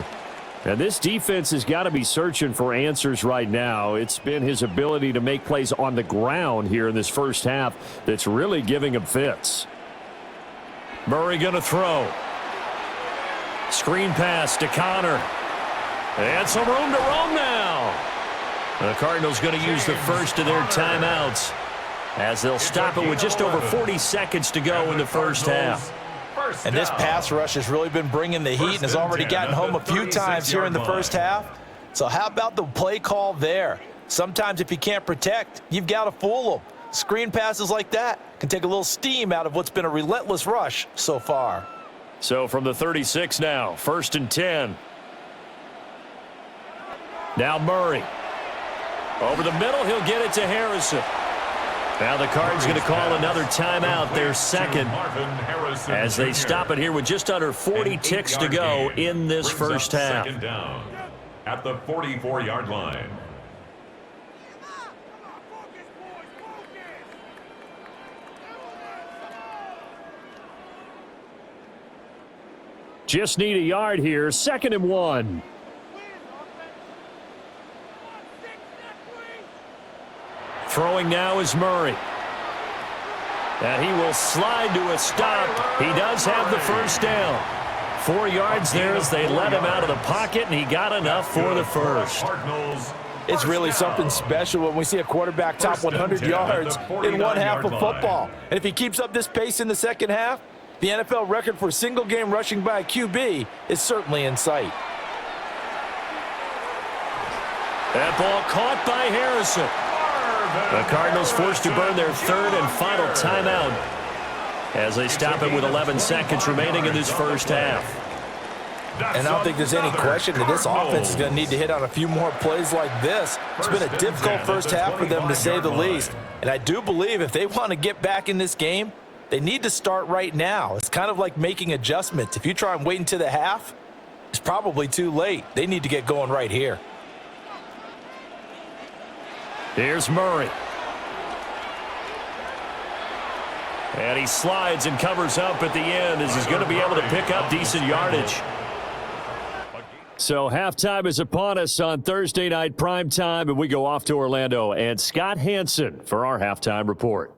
And this defense has got to be searching for answers right now. It's been his ability to make plays on the ground here in this first half that's really giving him fits. Murray going to throw. Screen pass to Connor. And some room to roam now. The Cardinals going to use the first of their timeouts as they'll stop it with just over 40 seconds to go in the first half. And this pass rush has really been bringing the heat and has already gotten home a few times here in the first half. So how about the play call there? Sometimes if you can't protect, you've got to fool them. Screen passes like that can take a little steam out of what's been a relentless rush so far. So from the 36 now, 1st and 10. Now Murray. Over the middle, he'll get it to Harrison. Now the Cards going to call another timeout, their second, as they stop it here with just under 40 ticks to go in this first half. Second down at the 44-yard line. Just need a yard here, 2nd and 1. Throwing now is Murray. And he will slide to a stop. He does have the first down. 4 yards there as they let him out of the pocket, and he got enough for the first. It's really something special when we see a quarterback top 100 yards in one half of football. And if he keeps up this pace in the second half, the NFL record for single-game rushing by a QB is certainly in sight. That ball caught by Harrison. The Cardinals forced to burn their 3rd and final timeout as they stop it with 11 seconds remaining in this first half. And I don't think there's any question that this offense is going to need to hit on a few more plays like this. It's been a difficult first half for them, to say the least. And I do believe if they want to get back in this game, they need to start right now. It's kind of like making adjustments. If you try and wait until the half, it's probably too late. They need to get going right here. Here's Murray. And he slides and covers up at the end as he's going to be able to pick up decent yardage. So halftime is upon us on Thursday night primetime, and we go off to Orlando. And Scott Hansen for our halftime report.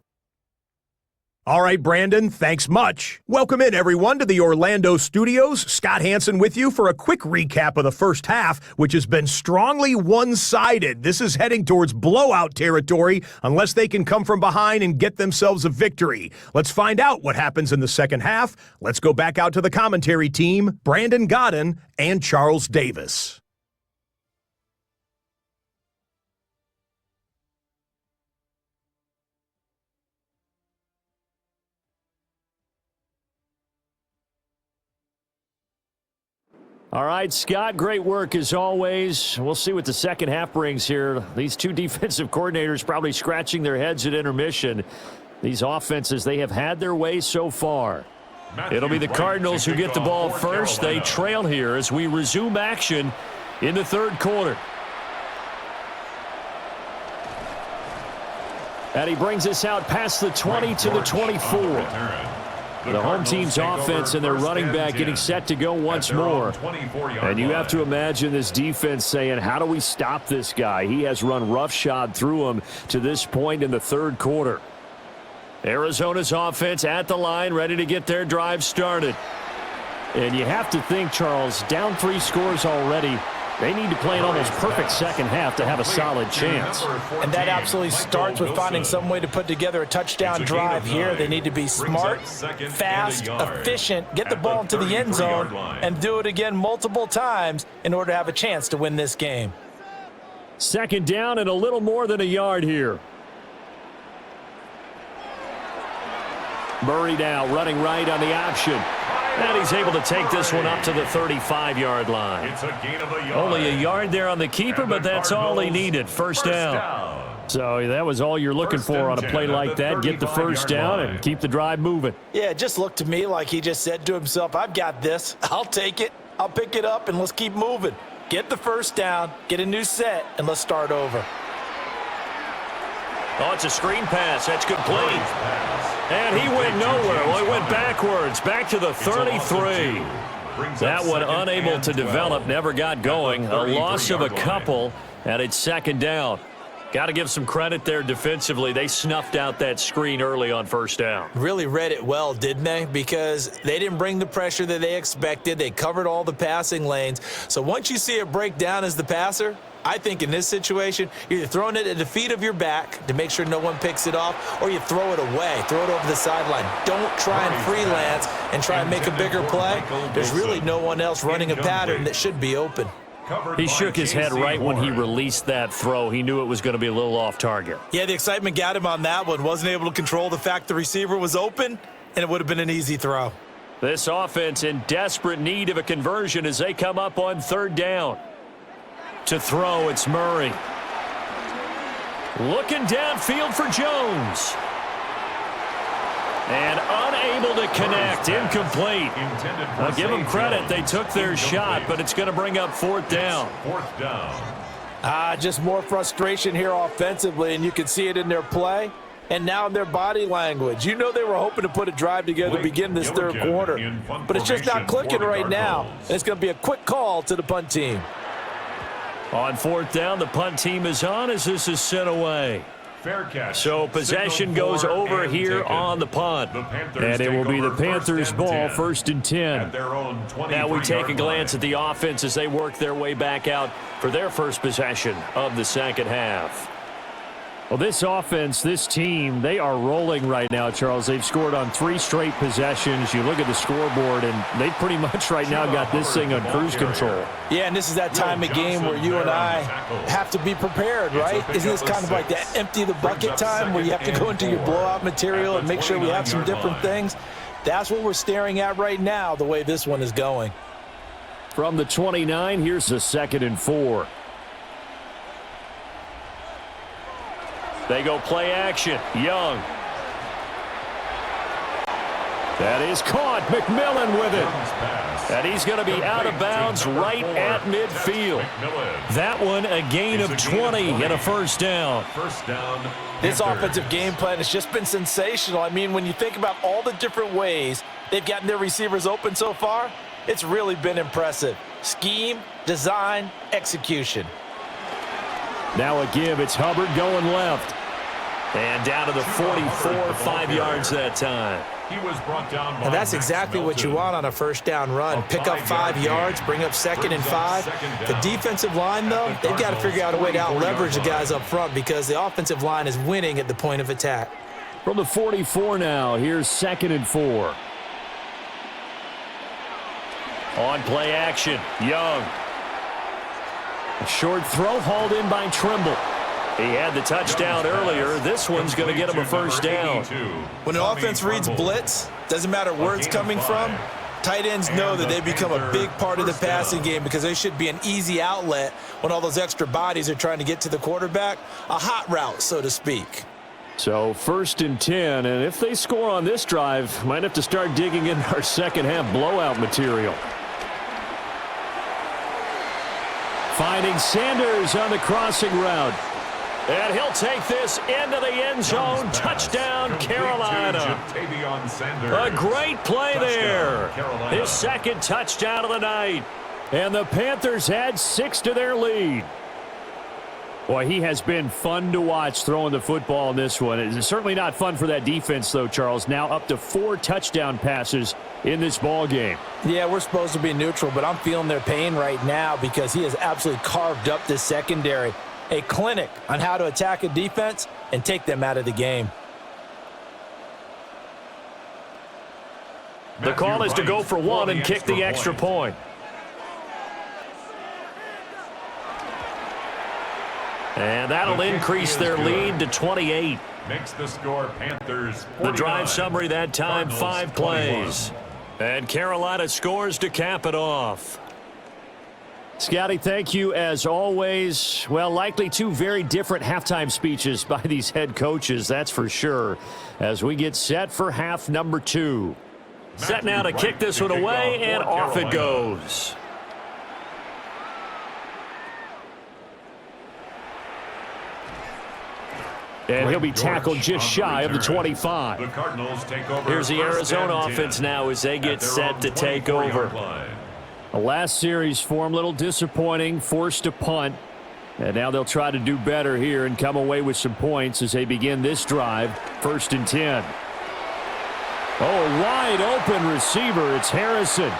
All right, Brandon, thanks much. Welcome in, everyone, to the Orlando studios. Scott Hansen with you for a quick recap of the first half, which has been strongly one-sided. This is heading towards blowout territory unless they can come from behind and get themselves a victory. Let's find out what happens in the second half. Let's go back out to the commentary team, Brandon Godden and Charles Davis. All right, Scott, great work as always. We'll see what the second half brings here. These two defensive coordinators probably scratching their heads at intermission. These offenses, they have had their way so far. It'll be the Cardinals who get the ball first. They trail here as we resume action in the third quarter. And he brings us out past the 20 to the 24. The home team's offense and their running back getting set to go once more. And you have to imagine this defense saying, how do we stop this guy? He has run roughshod through him to this point in the third quarter. Arizona's offense at the line, ready to get their drive started. And you have to think, Charles, down 3 scores already. They need to play an almost perfect second half to have a solid chance. And that absolutely starts with finding some way to put together a touchdown drive here. They need to be smart, fast, efficient, get the ball into the end zone, and do it again multiple times in order to have a chance to win this game. Second down and a little more than a yard here. Murray now running right on the option. And he's able to take this one up to the 35-yard line. It's a gain of a yard. Only a yard there on the keeper, but that's all he needed. First down. So that was all you're looking for on a play like that. Get the first down and keep the drive moving. Yeah, it just looked to me like he just said to himself, I've got this. I'll take it. I'll pick it up, and let's keep moving. Get the first down, get a new set, and let's start over. Oh, it's a screen pass. That's complete. And he went nowhere. Well, he went backwards, back to the 33. That one unable to develop, never got going. A loss of a couple, and it's second down. Got to give some credit there defensively. They snuffed out that screen early on first down. Really read it well, didn't they? Because they didn't bring the pressure that they expected. They covered all the passing lanes. So once you see it break down as the passer, I think in this situation, you're either throwing it at the feet of your back to make sure no one picks it off, or you throw it away, throw it over the sideline. Don't try and freelance and try and make a bigger play. There's really no one else running a pattern that should be open. He shook his head right when he released that throw. He knew it was going to be a little off target. Yeah, the excitement got him on that one. Wasn't able to control the fact the receiver was open, and it would have been an easy throw. This offense in desperate need of a conversion as they come up on third down. To throw, it's Murray. Looking downfield for Jones. And unable to connect, incomplete. I'll give them credit. They took their shot, but it's going to bring up fourth down. Just more frustration here offensively, and you can see it in their play and now in their body language. You know they were hoping to put a drive together to begin this third quarter, but it's just not clicking right now. And it's going to be a quick call to the punt team. On fourth down, the punt team is on as this is sent away. So possession goes over here on the punt. And it will be the Panthers' ball, 1st and 10. Now we take a glance at the offense as they work their way back out for their first possession of the second half. Well, this offense, this team, they are rolling right now, Charles. They've scored on 3 straight possessions. You look at the scoreboard, and they pretty much right now got this thing on cruise control. Yeah, and this is that time of game where you and I have to be prepared, right? Isn't this kind of like that empty the bucket time where you have to go into your blowout material and make sure we have some different things? That's what we're staring at right now, the way this one is going. From the 29, here's the 2nd and 4. They go play action. Young. That is caught. McMillan with it. And he's going to be out of bounds right at midfield. That one a gain of 20 and a first down. This offensive game plan has just been sensational. I mean, when you think about all the different ways they've gotten their receivers open so far, it's really been impressive. Scheme, design, execution. Now a give. It's Hubbard going left. And down to the 44, 5 yards that time. And that's exactly what you want on a first down run. Pick up 5 yards, bring up 2nd and 5. The defensive line, though, they've got to figure out a way to out-leverage the guys up front because the offensive line is winning at the point of attack. From the 44 now, here's 2nd and 4. On play action, Young. A short throw hauled in by Trimble. He had the touchdown earlier. This one's going to get him a first down. When an offense reads blitz, doesn't matter where it's coming from, tight ends know that they become a big part of the passing game because they should be an easy outlet when all those extra bodies are trying to get to the quarterback. A hot route, so to speak. So 1st and 10, and if they score on this drive, might have to start digging in our second half blowout material. Finding Sanders on the crossing route. And he'll take this into the end zone. Touchdown, Carolina. A great play there. His 2nd touchdown of the night. And the Panthers add 6 to their lead. Boy, he has been fun to watch throwing the football in this one. It's certainly not fun for that defense, though, Charles. Now up to 4 touchdown passes in this ball game. Yeah, we're supposed to be neutral, but I'm feeling their pain right now because he has absolutely carved up this secondary. A clinic on how to attack a defense and take them out of the game. The call is to go for 1 and kick the extra point. And that'll increase their lead to 28. Makes the score Panthers 49. The drive summary that time, 5 plays. And Carolina scores to cap it off. Scotty, thank you as always. Well, likely 2 very different halftime speeches by these head coaches, that's for sure, as we get set for half number 2. Set now to kick this one away, and off it goes. And he'll be tackled just shy of the 25. The Cardinals take over. Here's the first Arizona and 10 offense now as they get at their set own to take over. 24-yard line. The last series for him, a little disappointing, forced a punt. And now they'll try to do better here and come away with some points as they begin this drive, 1st and 10. Oh, wide open receiver. It's Harrison.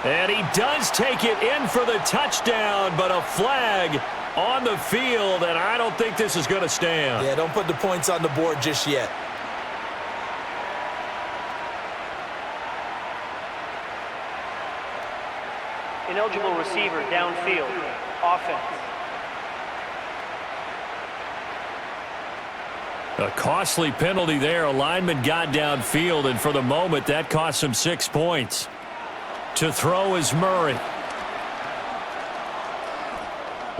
And he does take it in for the touchdown, but a flag on the field, and I don't think this is going to stand. Yeah, don't put the points on the board just yet. Ineligible receiver downfield. Offense. A costly penalty there. A lineman got downfield, and for the moment, that cost him 6 points. To throw is Murray.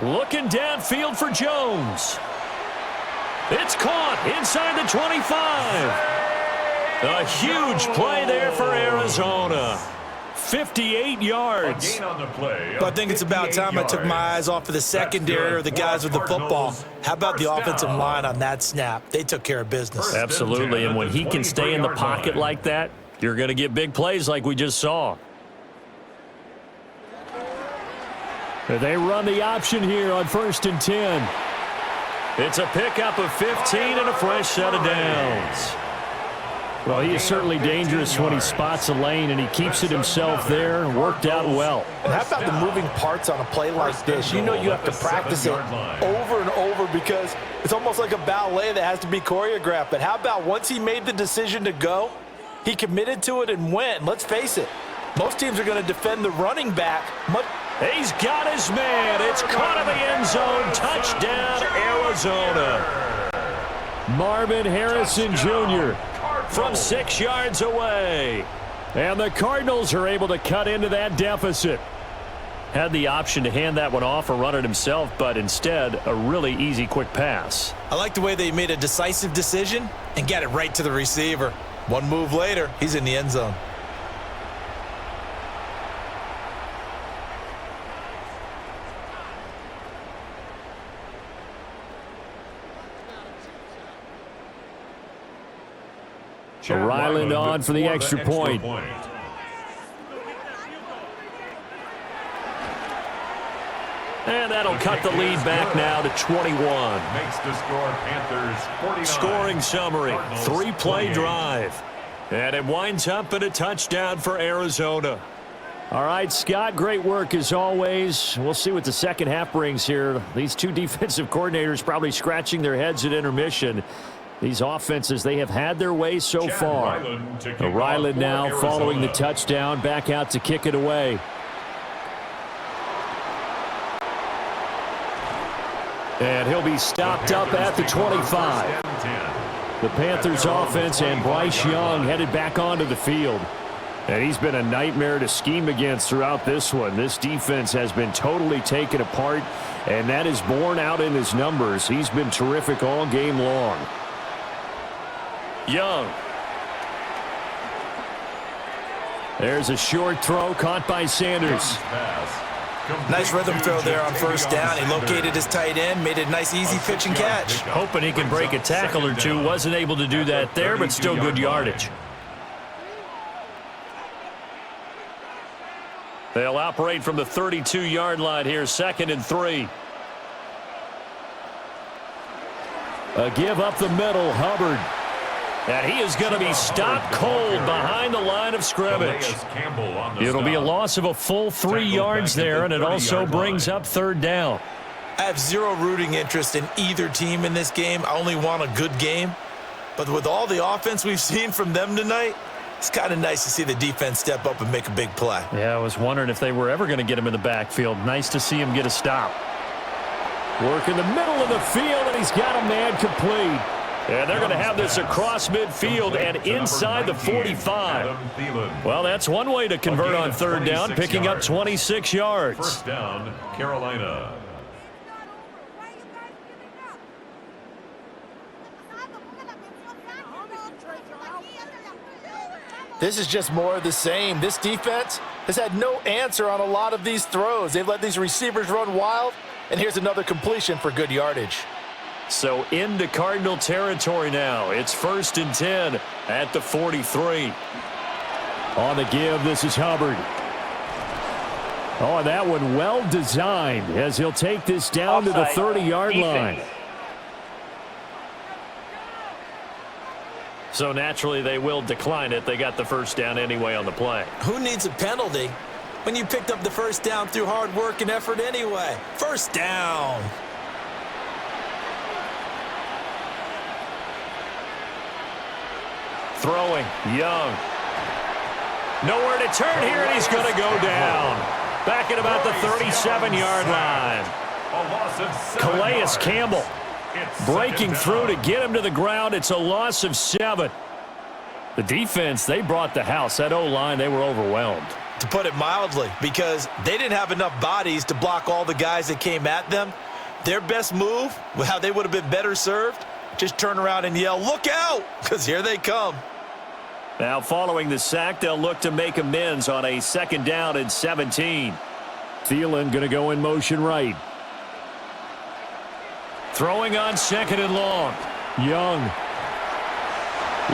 Looking downfield for Jones. It's caught inside the 25. A huge play there for Arizona. 58 yards. Gain on the play. But I think it's about time I took my eyes off of the secondary or the guys with the football. How about the offensive line on that snap? They took care of business. Absolutely, and when he can stay in the pocket like that, you're going to get big plays like we just saw. They run the option here on 1st and 10. It's a pickup of 15 and a fresh set of downs. Well, he is certainly dangerous when he spots a lane, and he keeps it himself there. Worked out well. And how about the moving parts on a play like this? You know you have to practice it over and over because it's almost like a ballet that has to be choreographed. But how about once he made the decision to go, he committed to it and went. And let's face it, most teams are going to defend the running back. He's got his man. It's caught in the end zone. Touchdown, Arizona. Marvin Harrison Jr. from 6 yards away. And the Cardinals are able to cut into that deficit. Had the option to hand that one off or run it himself, but instead, a really easy, quick pass. I like the way they made a decisive decision and got it right to the receiver. One move later, he's in the end zone. Ryland on for the extra point. And that'll cut the lead back now to 21. Makes the score Panthers 49. Scoring summary, Cardinals 3-play 28. drive. And it winds up in a touchdown for Arizona. All right, Scott, great work as always. We'll see what the second half brings here. These two defensive coordinators probably scratching their heads at intermission. These offenses, they have had their way so far. Ryland now following the touchdown, back out to kick it away. And he'll be stopped up at the 25. The Panthers offense and Bryce Young headed back onto the field. And he's been a nightmare to scheme against throughout this one. This defense has been totally taken apart, and that is borne out in his numbers. He's been terrific all game long. Young. There's a short throw caught by Sanders. Nice rhythm throw there on first down. He located his tight end, made a nice easy pitch and catch. Hoping he can break a tackle or two. Wasn't able to do that there, but still good yardage. They'll operate from the 32-yard line here, 2nd and 3. A give up the middle, Hubbard. And he is going to be stopped cold behind the line of scrimmage. It'll be a loss of a full 3 yards there, and it also brings up 3rd down. I have zero rooting interest in either team in this game. I only want a good game. But with all the offense we've seen from them tonight, it's kind of nice to see the defense step up and make a big play. Yeah, I was wondering if they were ever going to get him in the backfield. Nice to see him get a stop. Work in the middle of the field, and he's got a man complete. And they're going to have this across midfield and inside the 45. Well, that's one way to convert on 3rd down, picking up 26 yards. First down, Carolina. This is just more of the same. This defense has had no answer on a lot of these throws. They've let these receivers run wild, and here's another completion for good yardage. So into Cardinal territory now. It's 1st and 10 at the 43. On the give, this is Hubbard. Oh, and that one well designed as he'll take this down to the 30-yard line. So naturally they will decline it. They got the first down anyway on the play. Who needs a penalty when you picked up the first down through hard work and effort anyway? First down. Throwing, Young. Nowhere to turn here, and he's going to go down. Back at about the 37-yard line. Calais Campbell breaking through to get him to the ground. It's a loss of 7. The defense, they brought the house. That O-line, they were overwhelmed. To put it mildly, because they didn't have enough bodies to block all the guys that came at them. Their best move, how they would have been better served, just turn around and yell, "Look out!" because here they come. Now following the sack, they'll look to make amends on a 2nd down and 17. Thielen going to go in motion right. Throwing on 2nd and long. Young.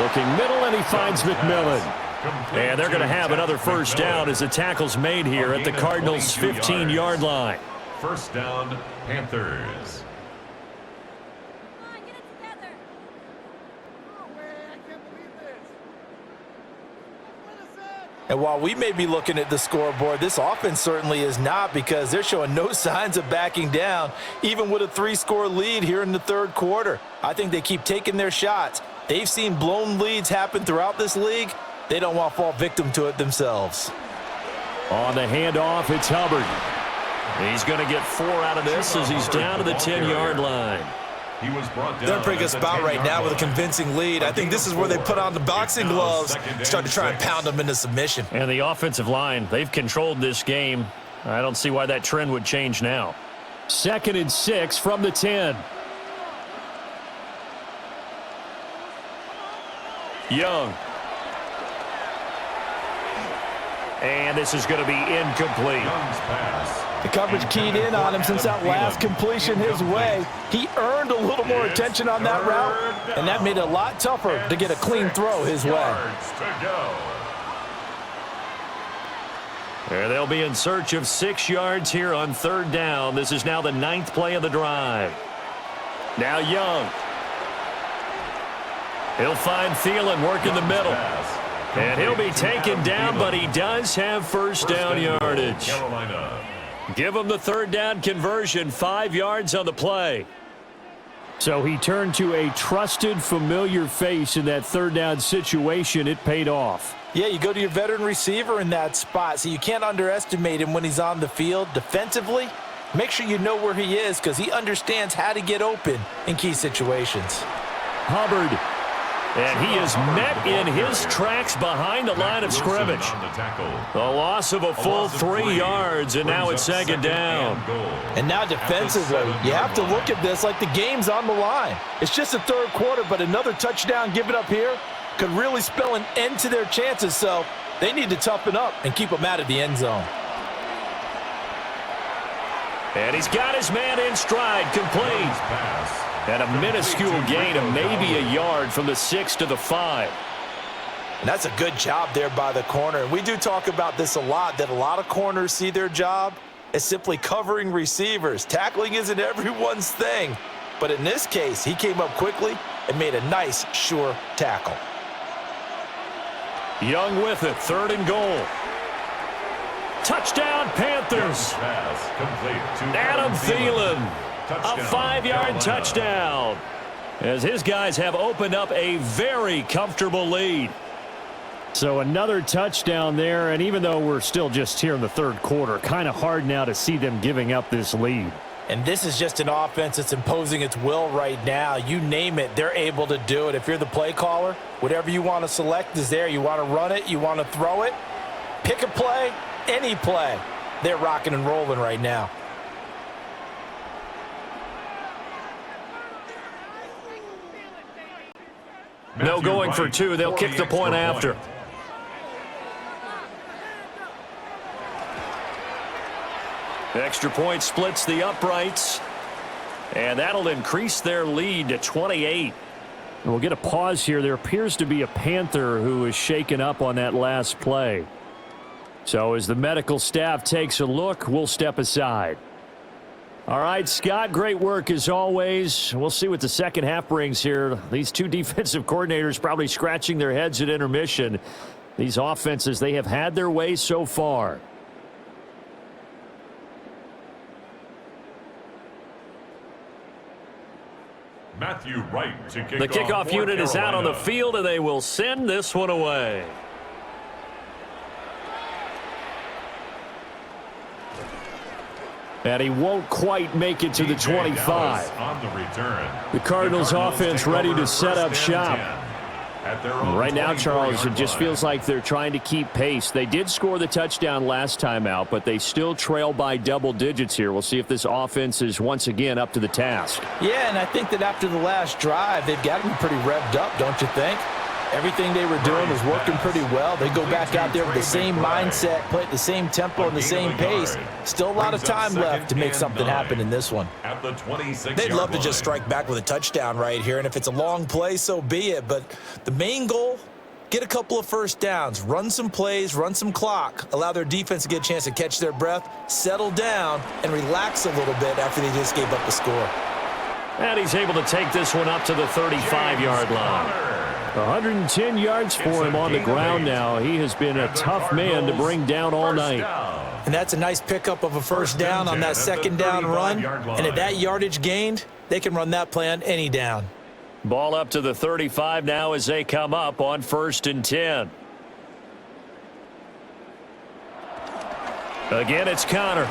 Looking middle, and he finds McMillan. And they're going to have another first down as the tackle's made here at the Cardinals' 15-yard line. First down, Panthers. And while we may be looking at the scoreboard, this offense certainly is not, because they're showing no signs of backing down, even with a 3-score lead here in the 3rd quarter. I think they keep taking their shots. They've seen blown leads happen throughout this league. They don't want to fall victim to it themselves. On the handoff, it's Hubbard. He's going to get 4 out of this as he's down to the 10-yard line. He was brought down. They're in a pretty good spot right now with a convincing lead. I think this is where they put on the boxing gloves, start to try and pound them into submission. And the offensive line, they've controlled this game. I don't see why that trend would change now. 2nd and 6 from the 10. Young. And this is going to be incomplete. Young's pass. The coverage keyed in on him since that last completion his way. He earned a little more attention on that route, and that made it a lot tougher to get a clean throw his way. There they'll be in search of 6 yards here on 3rd down. This is now the 9th play of the drive. Now Young. He'll find Thielen working the middle. And he'll be taken down, but he does have first down yardage. Give him the 3rd down conversion, 5 yards on the play. So he turned to a trusted, familiar face in that 3rd down situation. It paid off. Yeah, you go to your veteran receiver in that spot, so you can't underestimate him when he's on the field. Defensively, make sure you know where he is, because he understands how to get open in key situations. Hubbard. And he is met in his tracks behind the line of scrimmage. The loss of a full 3 yards, and now it's 2nd down. And now defensively, you have to look at this like the game's on the line. It's just the 3rd quarter, but another touchdown given up here could really spell an end to their chances, so they need to toughen up and keep them out of the end zone. And he's got his man in stride, complete. And a minuscule gain of maybe a yard from the 6 to the 5. And that's a good job there by the corner. And we do talk about this a lot, that a lot of corners see their job as simply covering receivers. Tackling isn't everyone's thing. But in this case, he came up quickly and made a nice, sure tackle. Young with it, 3rd and goal. Touchdown, Panthers. Adam Thielen. A 5-yard touchdown as his guys have opened up a very comfortable lead. So another touchdown there, and even though we're still just here in the 3rd quarter, kind of hard now to see them giving up this lead. And this is just an offense that's imposing its will right now. You name it, they're able to do it. If you're the play caller, whatever you want to select is there. You want to run it, you want to throw it, pick a play, any play. They're rocking and rolling right now. No going for 2. They'll kick the point after. Extra point splits the uprights. And that'll increase their lead to 28. And we'll get a pause here. There appears to be a Panther who is shaken up on that last play. So as the medical staff takes a look, we'll step aside. All right, Scott, great work as always. We'll see what the second half brings here. These two defensive coordinators probably scratching their heads at intermission. These offenses, they have had their way so far. Matthew Wright to kick The kickoff off unit is out on the Carolina. field, and they will send this one away. And he won't quite make it to the 25. On the return. The Cardinals offense take ready over to set first up and shop. 10 at their own Right now, Charles, it 24-yard just line. feels like they're trying to keep pace. They did score the touchdown last time out, but they still trail by double digits here. We'll see if this offense is once again up to the task. Yeah, and I think that after the last drive, they've got to be pretty revved up, don't you think? Everything they were doing was working pretty well. They go back out there with the same mindset, play at the same tempo and the same pace. Still a lot of time left to make something happen in this one. At the 26-yard They'd love to line. just strike back with a touchdown right here, and if it's a long play, so be it. But the main goal, get a couple of first downs, run some plays, run some clock, allow their defense to get a chance to catch their breath, settle down, and relax a little bit after they just gave up the score. And he's able to take this one up to the 35-yard line. 110 yards for him on the ground now. He has been a tough man to bring down all night. And that's a nice pickup of a first down on that second down run. And at that yardage gained, they can run that play on any down. Ball up to the 35 now as they come up on 1st and 10. Again, it's Connor.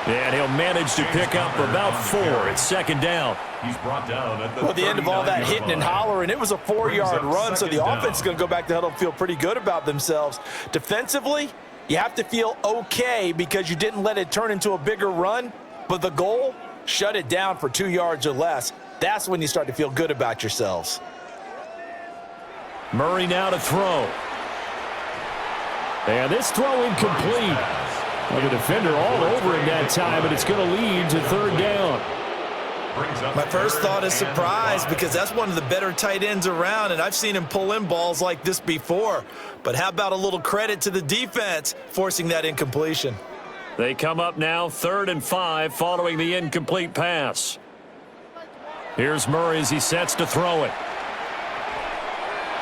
And he'll manage to pick up about 4. It's second down. He's brought down at the Well, at the end of all that hitting and hollering, it was a 4-yard run, so the offense is going to go back to huddle and feel pretty good about themselves. Defensively, you have to feel okay because you didn't let it turn into a bigger run, but the goal, shut it down for 2 yards or less. That's when you start to feel good about yourselves. Murray now to throw. And this throw incomplete. Well, the defender all over him that time, but it's going to lead to 3rd down. My first thought is surprise because that's one of the better tight ends around, and I've seen him pull in balls like this before. But how about a little credit to the defense forcing that incompletion? They come up now 3rd and 5 following the incomplete pass. Here's Murray as he sets to throw it.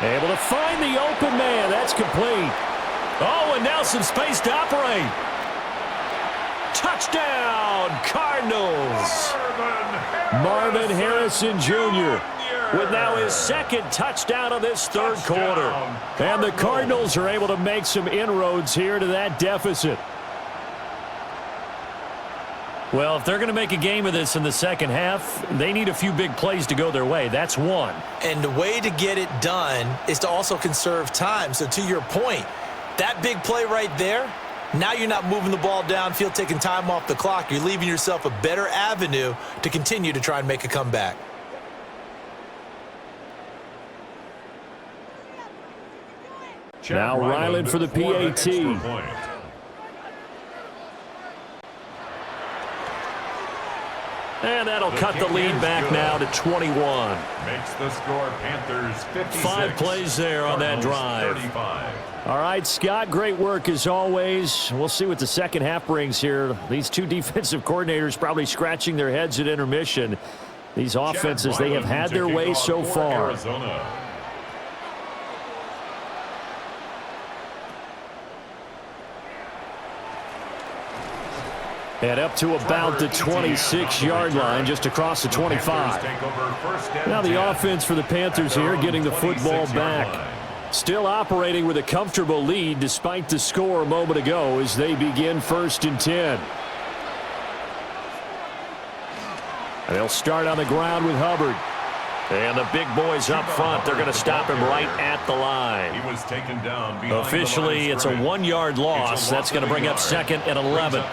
Able to find the open man. That's complete. Oh, and now some space to operate. Touchdown, Cardinals. Marvin Harrison Jr. with now his 2nd touchdown of this 3rd quarter. And the Cardinals are able to make some inroads here to that deficit. Well, if they're going to make a game of this in the second half, they need a few big plays to go their way. That's one. And the way to get it done is to also conserve time. So to your point, that big play right there, now you're not moving the ball downfield, taking time off the clock. You're leaving yourself a better avenue to continue to try and make a comeback. Now Ryland for the PAT. And that'll cut the lead back now to 21. Makes the score Panthers 56. 5 plays there on that drive. 35. All right, Scott, great work as always. We'll see what the second half brings here. These two defensive coordinators probably scratching their heads at intermission. These offenses, they have had their way so far. Arizona. And up to about the 26-yard line, just across the 25. Now the offense for the Panthers here getting the football back. Still operating with a comfortable lead despite the score a moment ago as they begin 1st and 10. And they'll start on the ground with Hubbard. And the big boys up front, they're going to stop him right at the line. He was taken down Officially, it's a 1-yard loss. That's going to bring up 2nd and 11.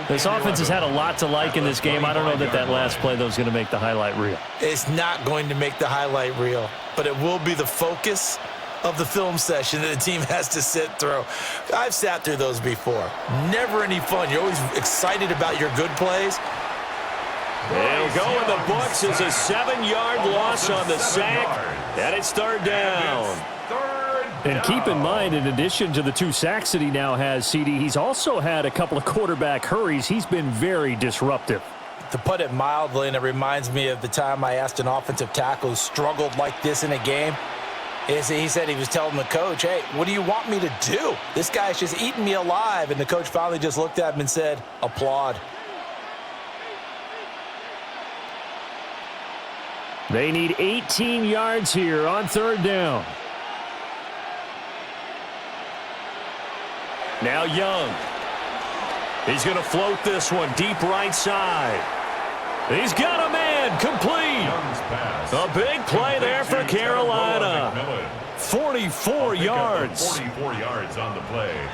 This offense has had a lot to like in this game. I don't know that last play, though, is going to make the highlight reel. It's not going to make the highlight reel, but it will be the focus of the film session that the team has to sit through. I've sat through those before. Never any fun. You're always excited about your good plays. They'll will go in the books as a 7-yard loss on the sack, and it's third down. And keep in mind, in addition to the 2 sacks that he now has, CD, he's also had a couple of quarterback hurries. He's been very disruptive. To put it mildly, and it reminds me of the time I asked an offensive tackle who struggled like this in a game, he said he was telling the coach, hey, what do you want me to do? This guy's just eating me alive. And the coach finally just looked at him and said, applaud. They need 18 yards here on third down. Now Young. He's going to float this one deep right side. He's got a man complete. A big play there for Carolina. 44 yards. 44 yards on the play.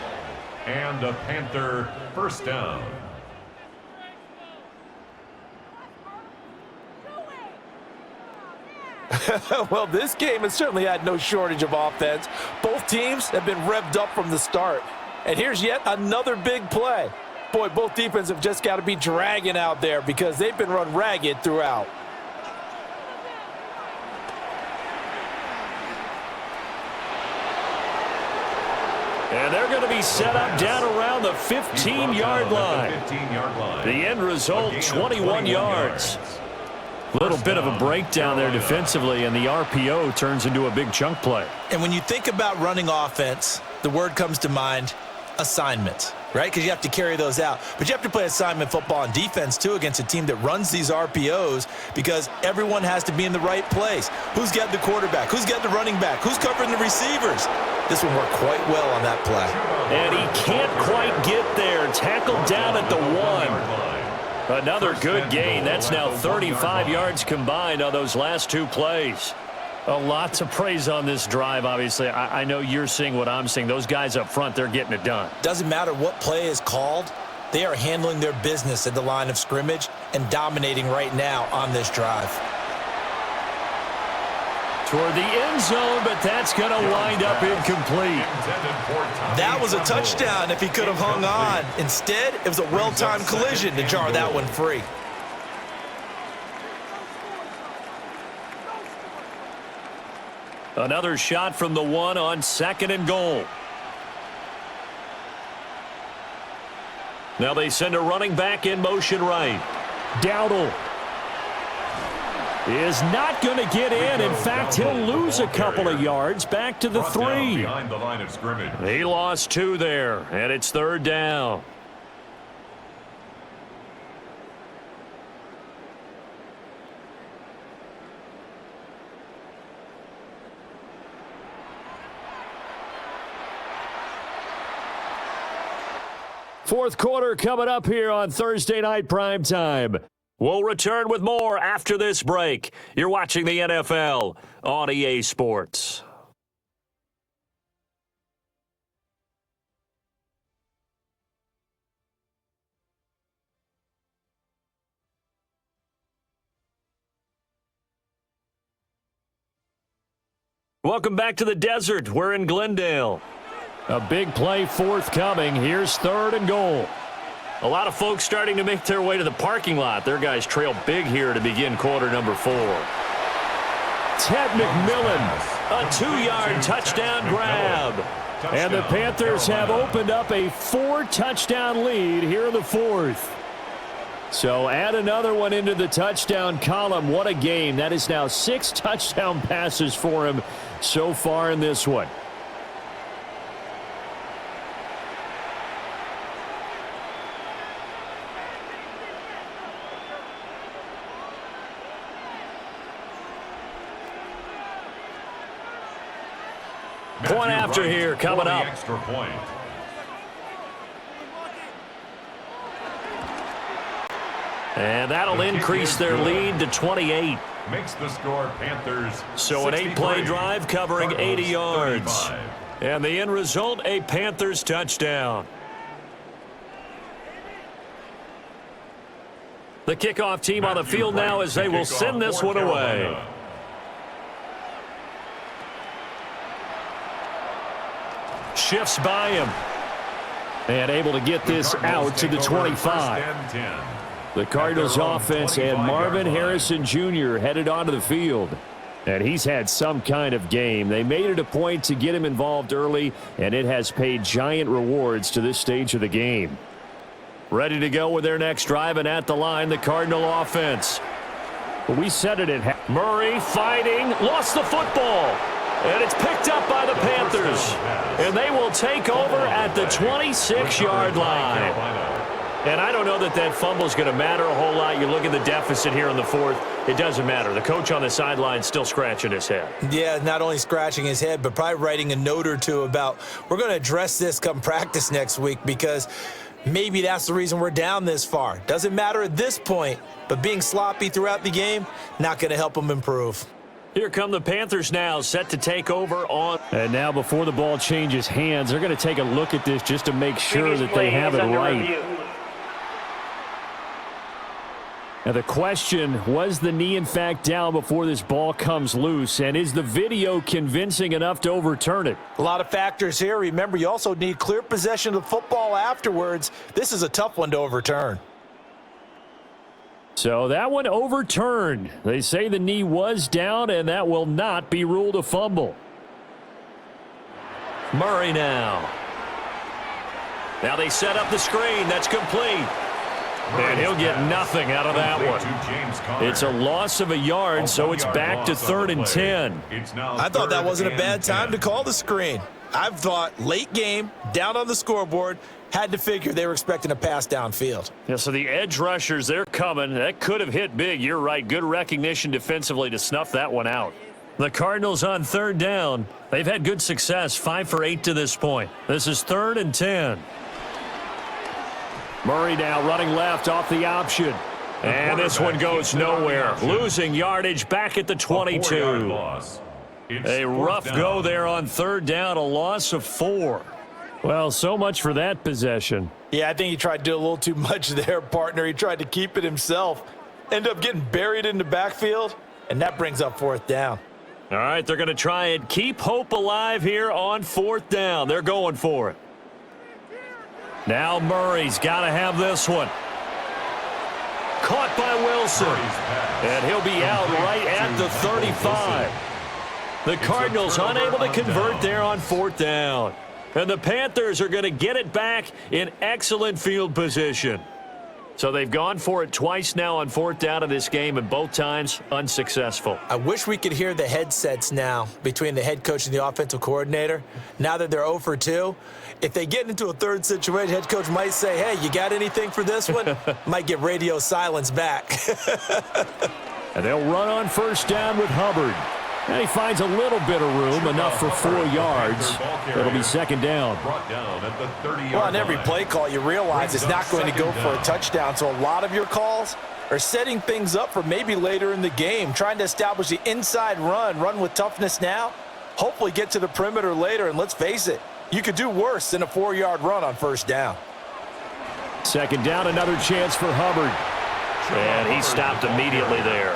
And a Panther first down. Well, this game has certainly had no shortage of offense. Both teams have been revved up from the start. And here's yet another big play. Boy, both defenses have just got to be dragging out there because they've been run ragged throughout. And they're going to be set up down around the 15-yard line. The end result, 21 yards. Little bit of a breakdown there defensively, and the RPO turns into a big chunk play. And when you think about running offense, the word comes to mind, assignments, right? Because you have to carry those out. But you have to play assignment football on defense, too, against a team that runs these RPOs because everyone has to be in the right place. Who's got the quarterback? Who's got the running back? Who's covering the receivers? This one worked quite well on that play. And he can't quite get there. Tackled down at the 1. Another good gain. That's now 35 yards combined on those last 2 plays. A lot to praise on this drive, obviously. I know you're seeing what I'm seeing. Those guys up front, they're getting it done. Doesn't matter what play is called. They are handling their business at the line of scrimmage and dominating right now on this drive. Toward the end zone, but that's going to wind up incomplete. That was a touchdown if he could have hung on. Instead, it was a well-timed collision to jar that one free. Another shot from the 1 on 2nd and goal. Now they send a running back in motion right. Dowdle is not going to get in. In fact, he'll lose a couple of yards back to the 3. Behind the line of scrimmage. He lost 2 there, and it's third down. Fourth quarter coming up here on Thursday Night Primetime. We'll return with more after this break. You're watching the NFL on EA Sports. Welcome back to the desert. We're in Glendale. A big play forthcoming. Here's 3rd and goal. A lot of folks starting to make their way to the parking lot. Their guys trail big here to begin quarter number 4. Ted McMillan, a 2-yard touchdown grab. And the Panthers have opened up a 4-touchdown lead here in the 4th. So add another one into the touchdown column. What a game. That is now 6 touchdown passes for him so far in this one. Point after here coming up. Extra point. And that'll increase their lead to 28. Makes the score Panthers. So an 8-play drive covering 80 yards. 35. And the end result, a Panthers touchdown. The kickoff team on the field now as they will send this one away. Shifts by him. And able to get this out to the 25. The Cardinals offense and Marvin Harrison Jr. headed onto the field. And he's had some kind of game. They made it a point to get him involved early, and it has paid giant rewards to this stage of the game. Ready to go with their next drive, and at the line, the Cardinal offense. We said it at Murray fighting, lost the football. And it's picked up by the Panthers. And they will take over at the 26-yard line. And I don't know that that fumble is going to matter a whole lot. You look at the deficit here in the fourth. It doesn't matter. The coach on the sideline still scratching his head. Yeah, not only scratching his head, but probably writing a note or two about we're going to address this come practice next week because maybe that's the reason we're down this far. Doesn't matter at this point, but being sloppy throughout the game, not going to help them improve. Here come the Panthers now, set to take over on. And now before the ball changes hands, they're going to take a look at this just to make sure that they have it right. Now the question, was the knee in fact down before this ball comes loose? And is the video convincing enough to overturn it? A lot of factors here. Remember, you also need clear possession of the football afterwards. This is a tough one to overturn. So that one overturned. They say the knee was down, and that will not be ruled a fumble. Murray now. Now they set up the screen. That's complete. And he'll get nothing out of that one. It's a loss of a yard, so it's back to 3rd and 10. I thought that wasn't a bad time to call the screen. I've thought late game, down on the scoreboard, had to figure they were expecting a pass downfield. Yeah, so the edge rushers, they're coming. That could have hit big. You're right. Good recognition defensively to snuff that one out. The Cardinals on 3rd down. They've had good success, 5 for 8 to this point. This is 3rd and 10. Murray now running left off the option. And this one goes nowhere. Losing yardage back at the 22. A rough go there on 3rd down, a loss of 4. Well, so much for that possession. Yeah, I think he tried to do a little too much there, partner. He tried to keep it himself. Ended up getting buried in the backfield, and that brings up 4th down. All right, they're going to try and keep hope alive here on 4th down. They're going for it. Now Murray's got to have this one. Caught by Wilson. And he'll be out right at the 35. The Cardinals unable to convert there on 4th down. And the Panthers are going to get it back in excellent field position. So they've gone for it twice now on 4th down in this game, and both times unsuccessful. I wish we could hear the headsets now between the head coach and the offensive coordinator. Now that they're 0 for 2, if they get into a third situation, head coach might say, hey, you got anything for this one? Might get radio silence back. And they'll run on 1st down with Hubbard. And he finds a little bit of room, enough for 4 yards. It'll be 2nd down. Well, on every play call, you realize it's not going to go for a touchdown. So a lot of your calls are setting things up for maybe later in the game, trying to establish the inside run with toughness now, hopefully get to the perimeter later. And let's face it, you could do worse than a 4-yard run on 1st down. 2nd down, another chance for Hubbard. And he stopped immediately there.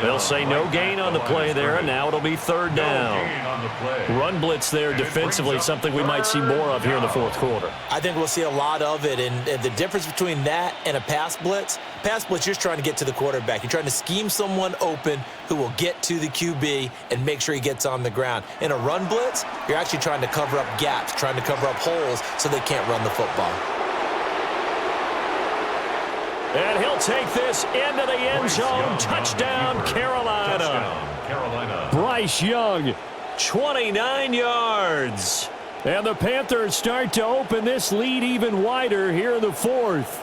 They'll say no gain on the play there, and now it'll be 3rd down. Run blitz there defensively, something we might see more of here in the 4th quarter. I think we'll see a lot of it, and the difference between that and a pass blitz, you're just trying to get to the quarterback. You're trying to scheme someone open who will get to the QB and make sure he gets on the ground. In a run blitz, you're actually trying to cover up gaps, trying to cover up holes so they can't run the football. And he'll take this into the end zone. Touchdown, Carolina. Bryce Young, 29 yards. And the Panthers start to open this lead even wider here in the 4th.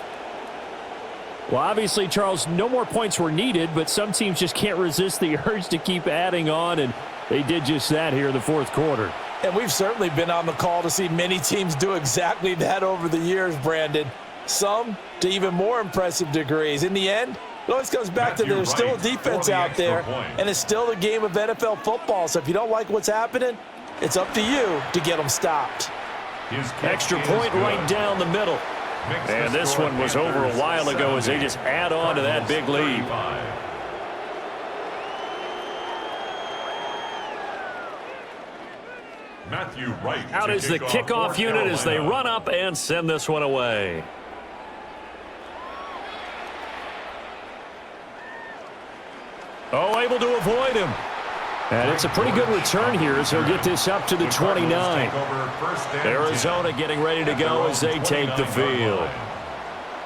Well, obviously, Charles, no more points were needed, but some teams just can't resist the urge to keep adding on, and they did just that here in the 4th quarter. And we've certainly been on the call to see many teams do exactly that over the years, Brandon. Some to even more impressive degrees. In the end, it always comes back to there's still a defense out there, and it's still the game of NFL football. So if you don't like what's happening, it's up to you to get them stopped. Extra point right down the middle. And this one was over a while ago as they just add on to that big lead. Out is the kickoff unit as they run up and send this one away. Oh, able to avoid him. And it's a pretty good return here as he'll get this up to the 29. Arizona getting ready to go as they take the field.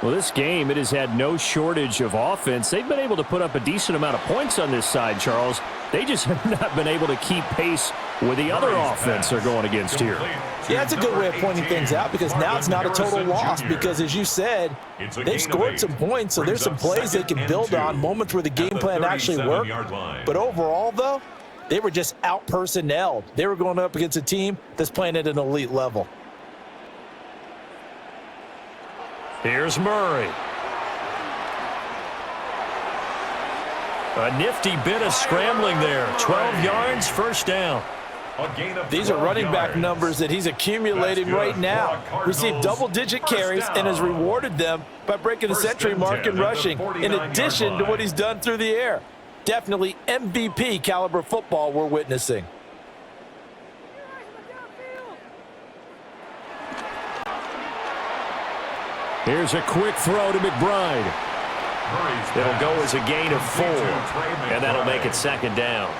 Well, this game, it has had no shortage of offense. They've been able to put up a decent amount of points on this side, Charles. They just have not been able to keep pace with the other offense they're going against here. Yeah, that's a good way of pointing things out because now it's not a total loss because, as you said, they've scored some points, so there's some plays they can build on, moments where the game plan actually worked. But overall, though, they were just out-personnelled. They were going up against a team that's playing at an elite level. Here's Murray. A nifty bit of scrambling there. 12 yards, first down. These are running back numbers that he's accumulating right now. Received double-digit carries and has rewarded them by breaking the century mark in rushing, in addition to what he's done through the air. Definitely MVP caliber football we're witnessing. Here's a quick throw to McBride. It'll go as a gain of 4, and that'll make it second down.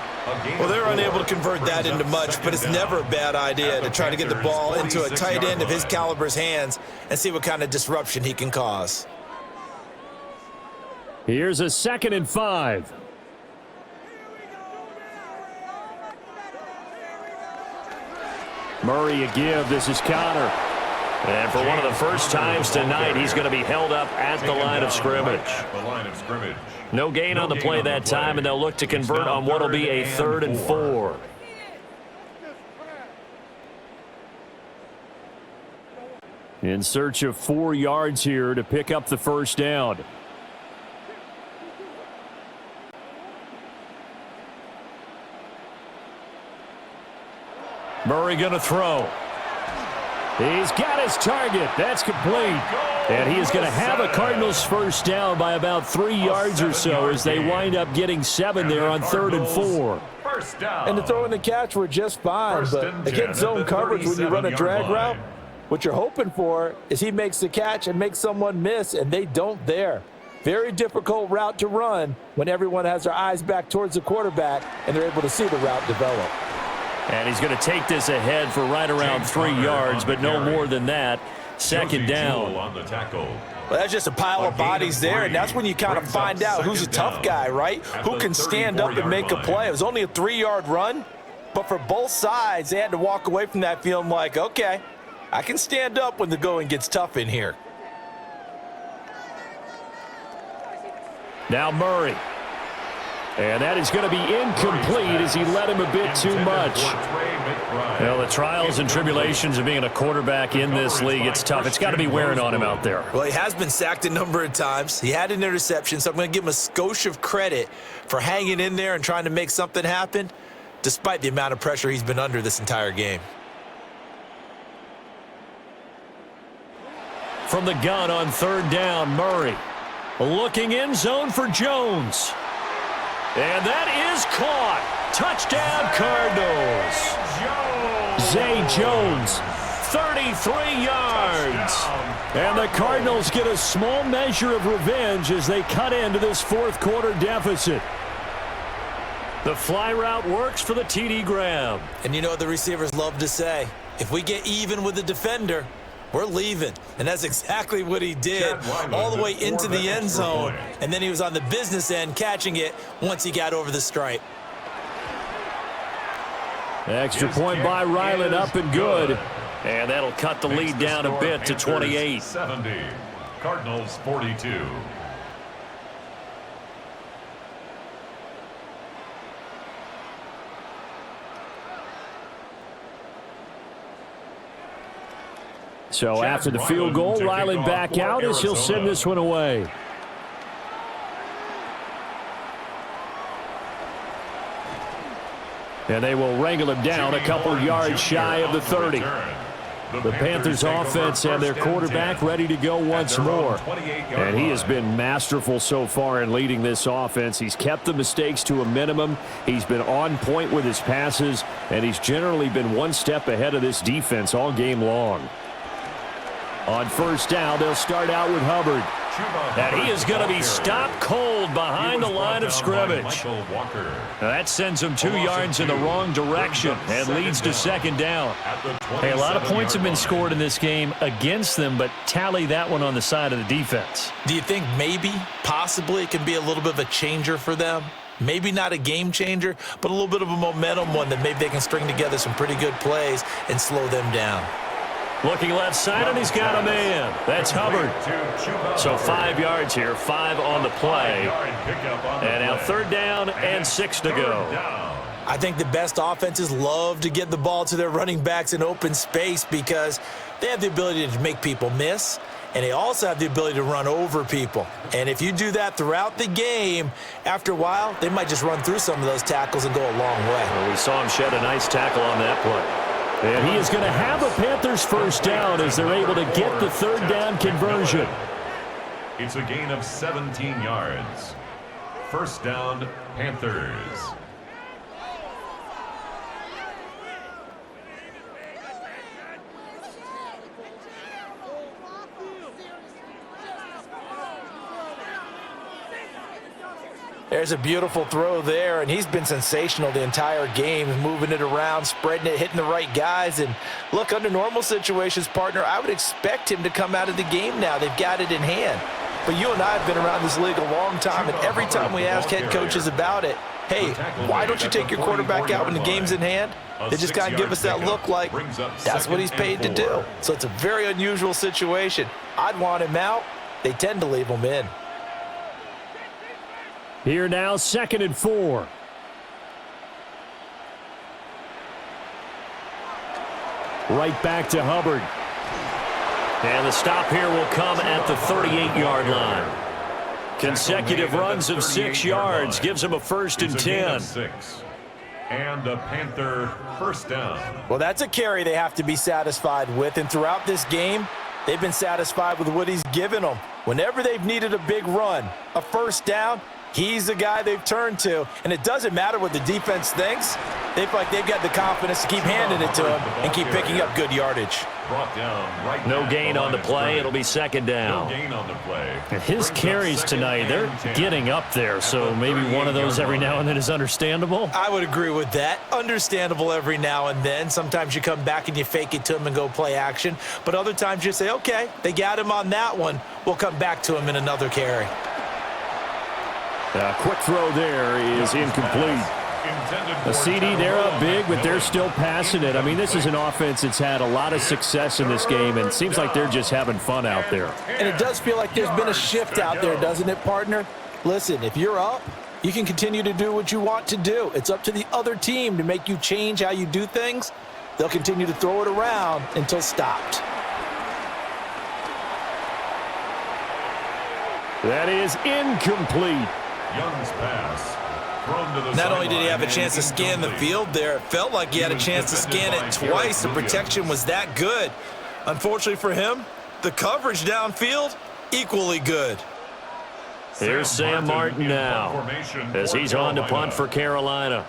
Well, they're unable to convert that into much, but it's never a bad idea to try to get the ball into a tight end of his caliber's hands and see what kind of disruption he can cause. Here's a 2nd and 5. Murray a give. This is Connor. And for one of the first times tonight, he's going to be held up at the line of scrimmage. No gain on the play that time, and they'll look to convert on what will be a 3rd and 4. In search of 4 yards here to pick up the first down. Murray going to throw. He's got his target. That's complete. And he is going to have a Cardinals first down by about 3 yards or so as they wind up getting 7 there on 3rd and 4. And the throw and the catch were just fine, but against zone coverage when you run a drag route, what you're hoping for is he makes the catch and makes someone miss, and they don't there. Very difficult route to run when everyone has their eyes back towards the quarterback and they're able to see the route develop. And he's going to take this ahead for right around 3 yards, but no more than that. Second down. Well, that's just a pile of bodies there, and that's when you kind of find out who's a tough guy, right? Who can stand up and make a play. It was only a 3-yard run, but for both sides, they had to walk away from that feeling like, okay, I can stand up when the going gets tough in here. Now Murray. And that is going to be incomplete as he led him a bit too much. Well, the trials and tribulations of being a quarterback in this league, it's tough. It's got to be wearing on him out there. Well, he has been sacked a number of times. He had an interception, so I'm going to give him a skosh of credit for hanging in there and trying to make something happen, despite the amount of pressure he's been under this entire game. From the gun on 3rd down, Murray. Looking end zone for Jones. And that is caught. Touchdown, Cardinals. Zay Jones, 33 yards. And the Cardinals get a small measure of revenge as they cut into this 4th quarter deficit. The fly route works for the TD Graham. And you know what the receivers love to say? If we get even with the defender, we're leaving. And that's exactly what he did, all the way into the end zone. And then he was on the business end catching it once he got over the stripe. Extra point by Ryland, up and good. And that'll cut the lead down a bit to 28. 70. Cardinals 42. So after the field goal, Ryland back out as he'll send this one away. And they will wrangle him down a couple yards shy of the 30. The Panthers offense and their quarterback ready to go once more. And he has been masterful so far in leading this offense. He's kept the mistakes to a minimum. He's been on point with his passes, and he's generally been one step ahead of this defense all game long. On 1st down, they'll start out with Hubbard. And he is going to be stopped cold behind the line of scrimmage. That sends him 2 yards in the wrong direction and leads to second down. Hey, a lot of points have been scored in this game against them, but tally that one on the side of the defense. Do you think maybe, possibly, it can be a little bit of a changer for them? Maybe not a game changer, but a little bit of a momentum one that maybe they can string together some pretty good plays and slow them down. Looking left side, and he's got a man. That's Hubbard. So 5 yards here, 5 on the play. And now third down and 6 to go. I think the best offenses love to get the ball to their running backs in open space because they have the ability to make people miss, and they also have the ability to run over people. And if you do that throughout the game, after a while, they might just run through some of those tackles and go a long way. Well, we saw him shed a nice tackle on that play. And he is going to have a Panthers first down as they're able to get the third down conversion. It's a gain of 17 yards. First down, Panthers. There's a beautiful throw there, and he's been sensational the entire game, moving it around, spreading it, hitting the right guys. And look, under normal situations, partner, I would expect him to come out of the game now. They've got it in hand. But you and I have been around this league a long time, and every time we ask head coaches about it, hey, why don't you take your quarterback out when the game's in hand? They just got to give us that look like that's what he's paid to do. So it's a very unusual situation. I'd want him out. They tend to leave him in. Here now, 2nd and 4. Right back to Hubbard. And the stop here will come at the 38-yard line. Consecutive runs of 6 yards gives him a 1st and 10. And a Panther first down. Well, that's a carry they have to be satisfied with. And throughout this game, they've been satisfied with what he's given them. Whenever they've needed a big run, a first down, he's the guy they've turned to. And it doesn't matter what the defense thinks. They feel like they've got the confidence to keep handing it to him and keep picking up good yardage. No gain on the play. It'll be 2nd down. No gain on the play. His carries tonight, they're getting up there, so maybe one of those every now and then is understandable. I would agree with that. Understandable every now and then. Sometimes you come back and you fake it to him and go play action. But other times you say, okay, they got him on that one. We'll come back to him in another carry. A quick throw there is incomplete. A CD, they're up big, but they're still passing it. I mean, this is an offense that's had a lot of success in this game, and it seems like they're just having fun out there. And it does feel like there's been a shift out there, doesn't it, partner? Listen, if you're up, you can continue to do what you want to do. It's up to the other team to make you change how you do things. They'll continue to throw it around until stopped. That is incomplete. Young's pass. Not only did he have a chance to scan the field there, it felt like he had a chance to scan it twice. The protection was that good. Unfortunately for him, the coverage downfield, equally good. Here's Sam Martin now as he's on to punt for Carolina.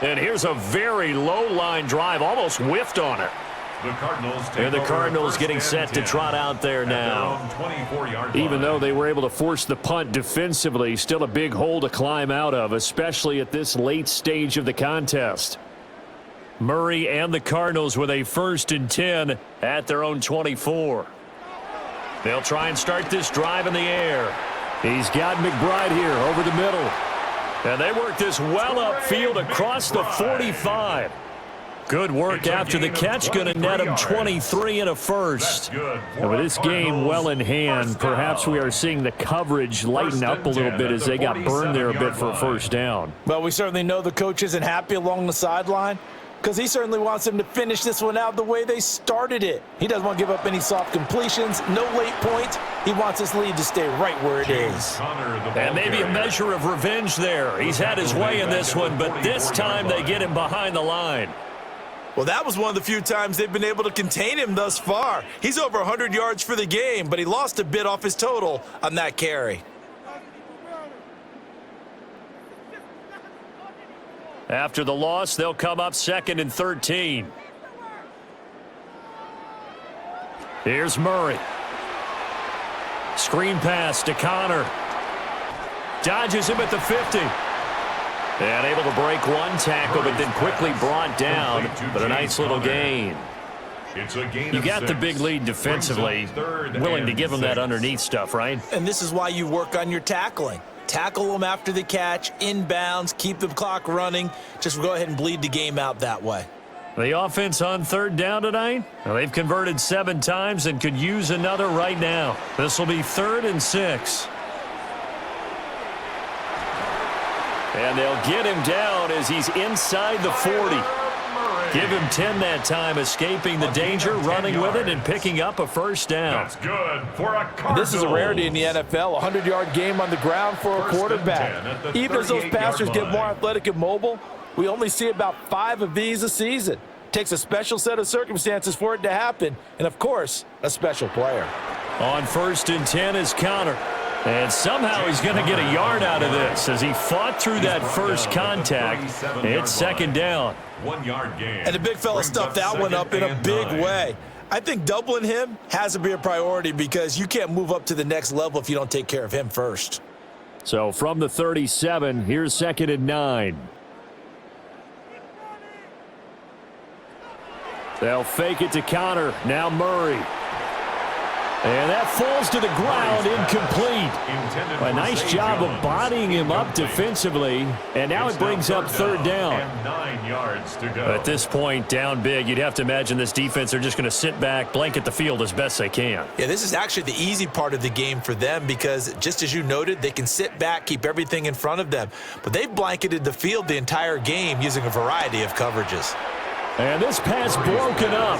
And here's a very low line drive, almost whiffed on it. And the Cardinals getting set to trot out there now. Even though they were able to force the punt defensively, still a big hole to climb out of, especially at this late stage of the contest. Murray and the Cardinals with a 1st and 10 at their own 24. They'll try and start this drive in the air. He's got McBride here over the middle. And they work this well upfield across the 45. Good work after the catch, going to net him 23 and a 1st. And with this game well in hand, perhaps we are seeing the coverage lighten up a little bit as they got burned there a bit for a 1st down. Well, we certainly know the coach isn't happy along the sideline because he certainly wants them to finish this one out the way they started it. He doesn't want to give up any soft completions, no late points. He wants his lead to stay right where it is. And maybe a measure of revenge there. He's had his way in this one, but this time they get him behind the line. Well, that was one of the few times they've been able to contain him thus far. He's over 100 yards for the game, but he lost a bit off his total on that carry. After the loss, they'll come up 2nd and 13. Here's Murray. Screen pass to Connor. Dodges him at the 50. And able to break one tackle, but then quickly brought down. But a nice little gain. You got the big lead defensively, willing to give them that underneath stuff, right? And this is why you work on your tackling. Tackle them after the catch, inbounds, keep the clock running. Just go ahead and bleed the game out that way. The offense on third down tonight, well, they've converted 7 times and could use another right now. This will be 3rd and 6. And they'll get him down as he's inside the 40. Give him 10 that time, escaping the danger, running with it, and picking up a first down. That's good for a Cardinals. This is a rarity in the NFL, a 100-yard game on the ground for a quarterback. Even as those passers get more athletic and mobile, we only see about 5 of these a season. It takes a special set of circumstances for it to happen, and, of course, a special player. On 1st and 10 is Connor. And somehow he's going to get a yard out of this as he fought through that first contact. It's 2nd down. 1 yard gain. And the big fella stuffed that one up in a big way. I think doubling him has to be a priority because you can't move up to the next level if you don't take care of him first. So from the 37, here's 2nd and 9. They'll fake it to Connor. Now Murray. And that falls to the ground, incomplete. A nice job of bodying him up defensively. And now it brings up 3rd down. And 9 yards to go. At this point, down big, you'd have to imagine this defense are just going to sit back, blanket the field as best they can. Yeah, this is actually the easy part of the game for them because, just as you noted, they can sit back, keep everything in front of them. But they've blanketed the field the entire game using a variety of coverages. And this pass broken up.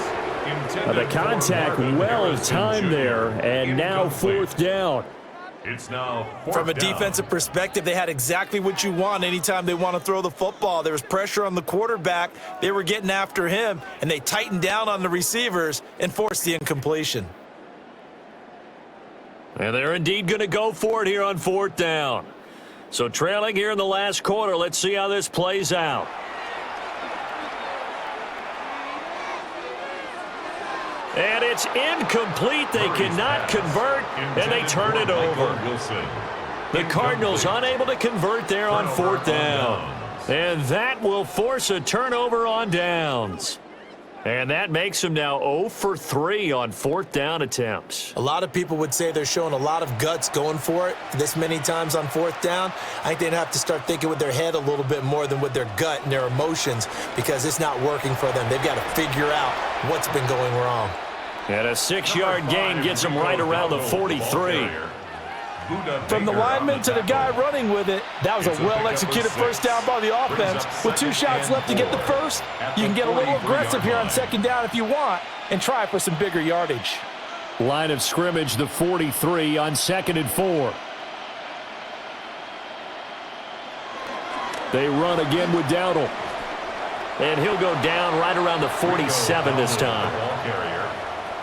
The contact well timed there, and now 4th down. It's now 4th From a down. defensive perspective, they had exactly what you want anytime they want to throw the football. There was pressure on the quarterback. They were getting after him, and they tightened down on the receivers and forced the incompletion. And they're indeed going to go for it here on 4th down. So trailing here in the last quarter, let's see how this plays out. And it's incomplete. They cannot convert, and they turn it over. The Cardinals unable to convert there on 4th down. And that will force a turnover on downs. And that makes them now 0 for 3 on 4th down attempts. A lot of people would say they're showing a lot of guts going for it this many times on 4th down. I think they'd have to start thinking with their head a little bit more than with their gut and their emotions because it's not working for them. They've got to figure out what's been going wrong. And a 6-yard gain gets them right around the 43. From the lineman to the guy running with it, that was a well-executed first down by the offense. With 2 shots left to get the first, you can get a little aggressive here on 2nd down if you want and try for some bigger yardage. Line of scrimmage, the 43 on 2nd and 4. They run again with Dowdle. And he'll go down right around the 47 this time.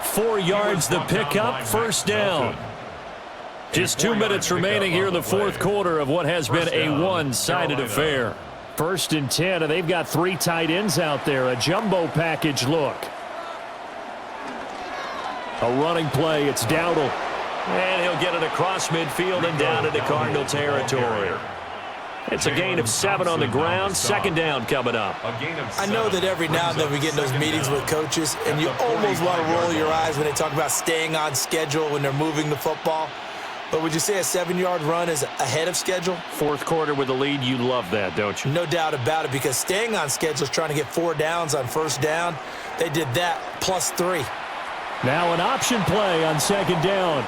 4 yards the pickup, 1st down. Just 2 minutes remaining here in the 4th quarter of what has been a one-sided affair. 1st and 10, and they've got 3 tight ends out there. A jumbo package look. A running play, it's Dowdle. And he'll get it across midfield and down into Cardinal territory. It's a gain of 7 on the ground. 2nd down coming up. I know that every now and then we get in those meetings with coaches, and you almost want to roll your eyes when they talk about staying on schedule when they're moving the football. But would you say a 7-yard run is ahead of schedule? 4th quarter with the lead, you love that, don't you? No doubt about it, because staying on schedule is trying to get 4 downs on 1st down. They did that plus 3. Now an option play on 2nd down.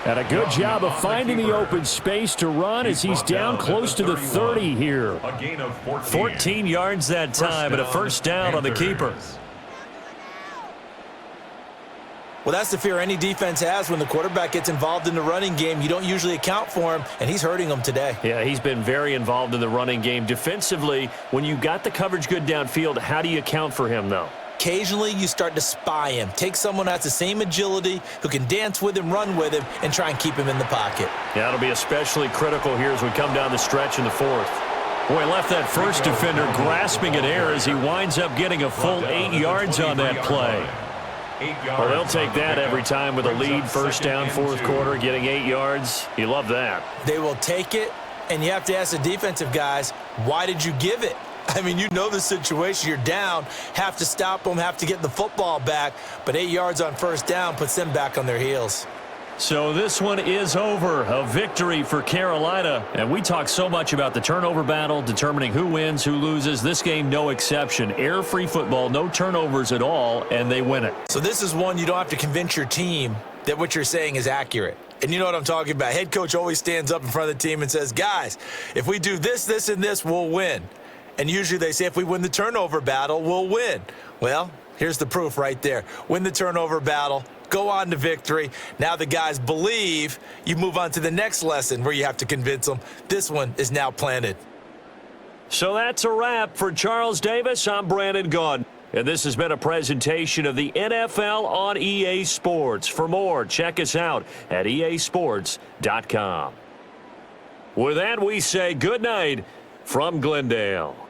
And a good job of finding the open space to run as he's down close to the 30 here. A gain of 14 yards that time and a 1st down on the keeper. Well, that's the fear any defense has when the quarterback gets involved in the running game. You don't usually account for him, and he's hurting them today. Yeah, he's been very involved in the running game. Defensively, when you got the coverage good downfield, how do you account for him, though? Occasionally, you start to spy him. Take someone that's the same agility, who can dance with him, run with him, and try and keep him in the pocket. Yeah, it'll be especially critical here as we come down the stretch in the 4th. Boy, left that first defender grasping at air as he winds up getting a full 8 yards on that play. Well, they'll take that every time with a lead, first down, fourth quarter, getting 8 yards. You love that. They will take it, and you have to ask the defensive guys, why did you give it? I mean, you know the situation. You're down, have to stop them, have to get the football back, but 8 yards on first down puts them back on their heels. So this one is over. A victory for Carolina. And we talk so much about the turnover battle, determining who wins, who loses. This game, no exception. Air-free football, no turnovers at all, and they win it. So this is one you don't have to convince your team that what you're saying is accurate. And you know what I'm talking about. Head coach always stands up in front of the team and says, guys, if we do this, this, and this, we'll win. And usually they say if we win the turnover battle, we'll win. Well, here's the proof right there. Win the turnover battle. Go on to victory. Now the guys believe. You move on to the next lesson where you have to convince them. This one is now planted. So that's a wrap for Charles Davis. I'm Brandon Gaudin. And this has been a presentation of the NFL on EA Sports. For more, check us out at easports.com. With that, we say good night from Glendale.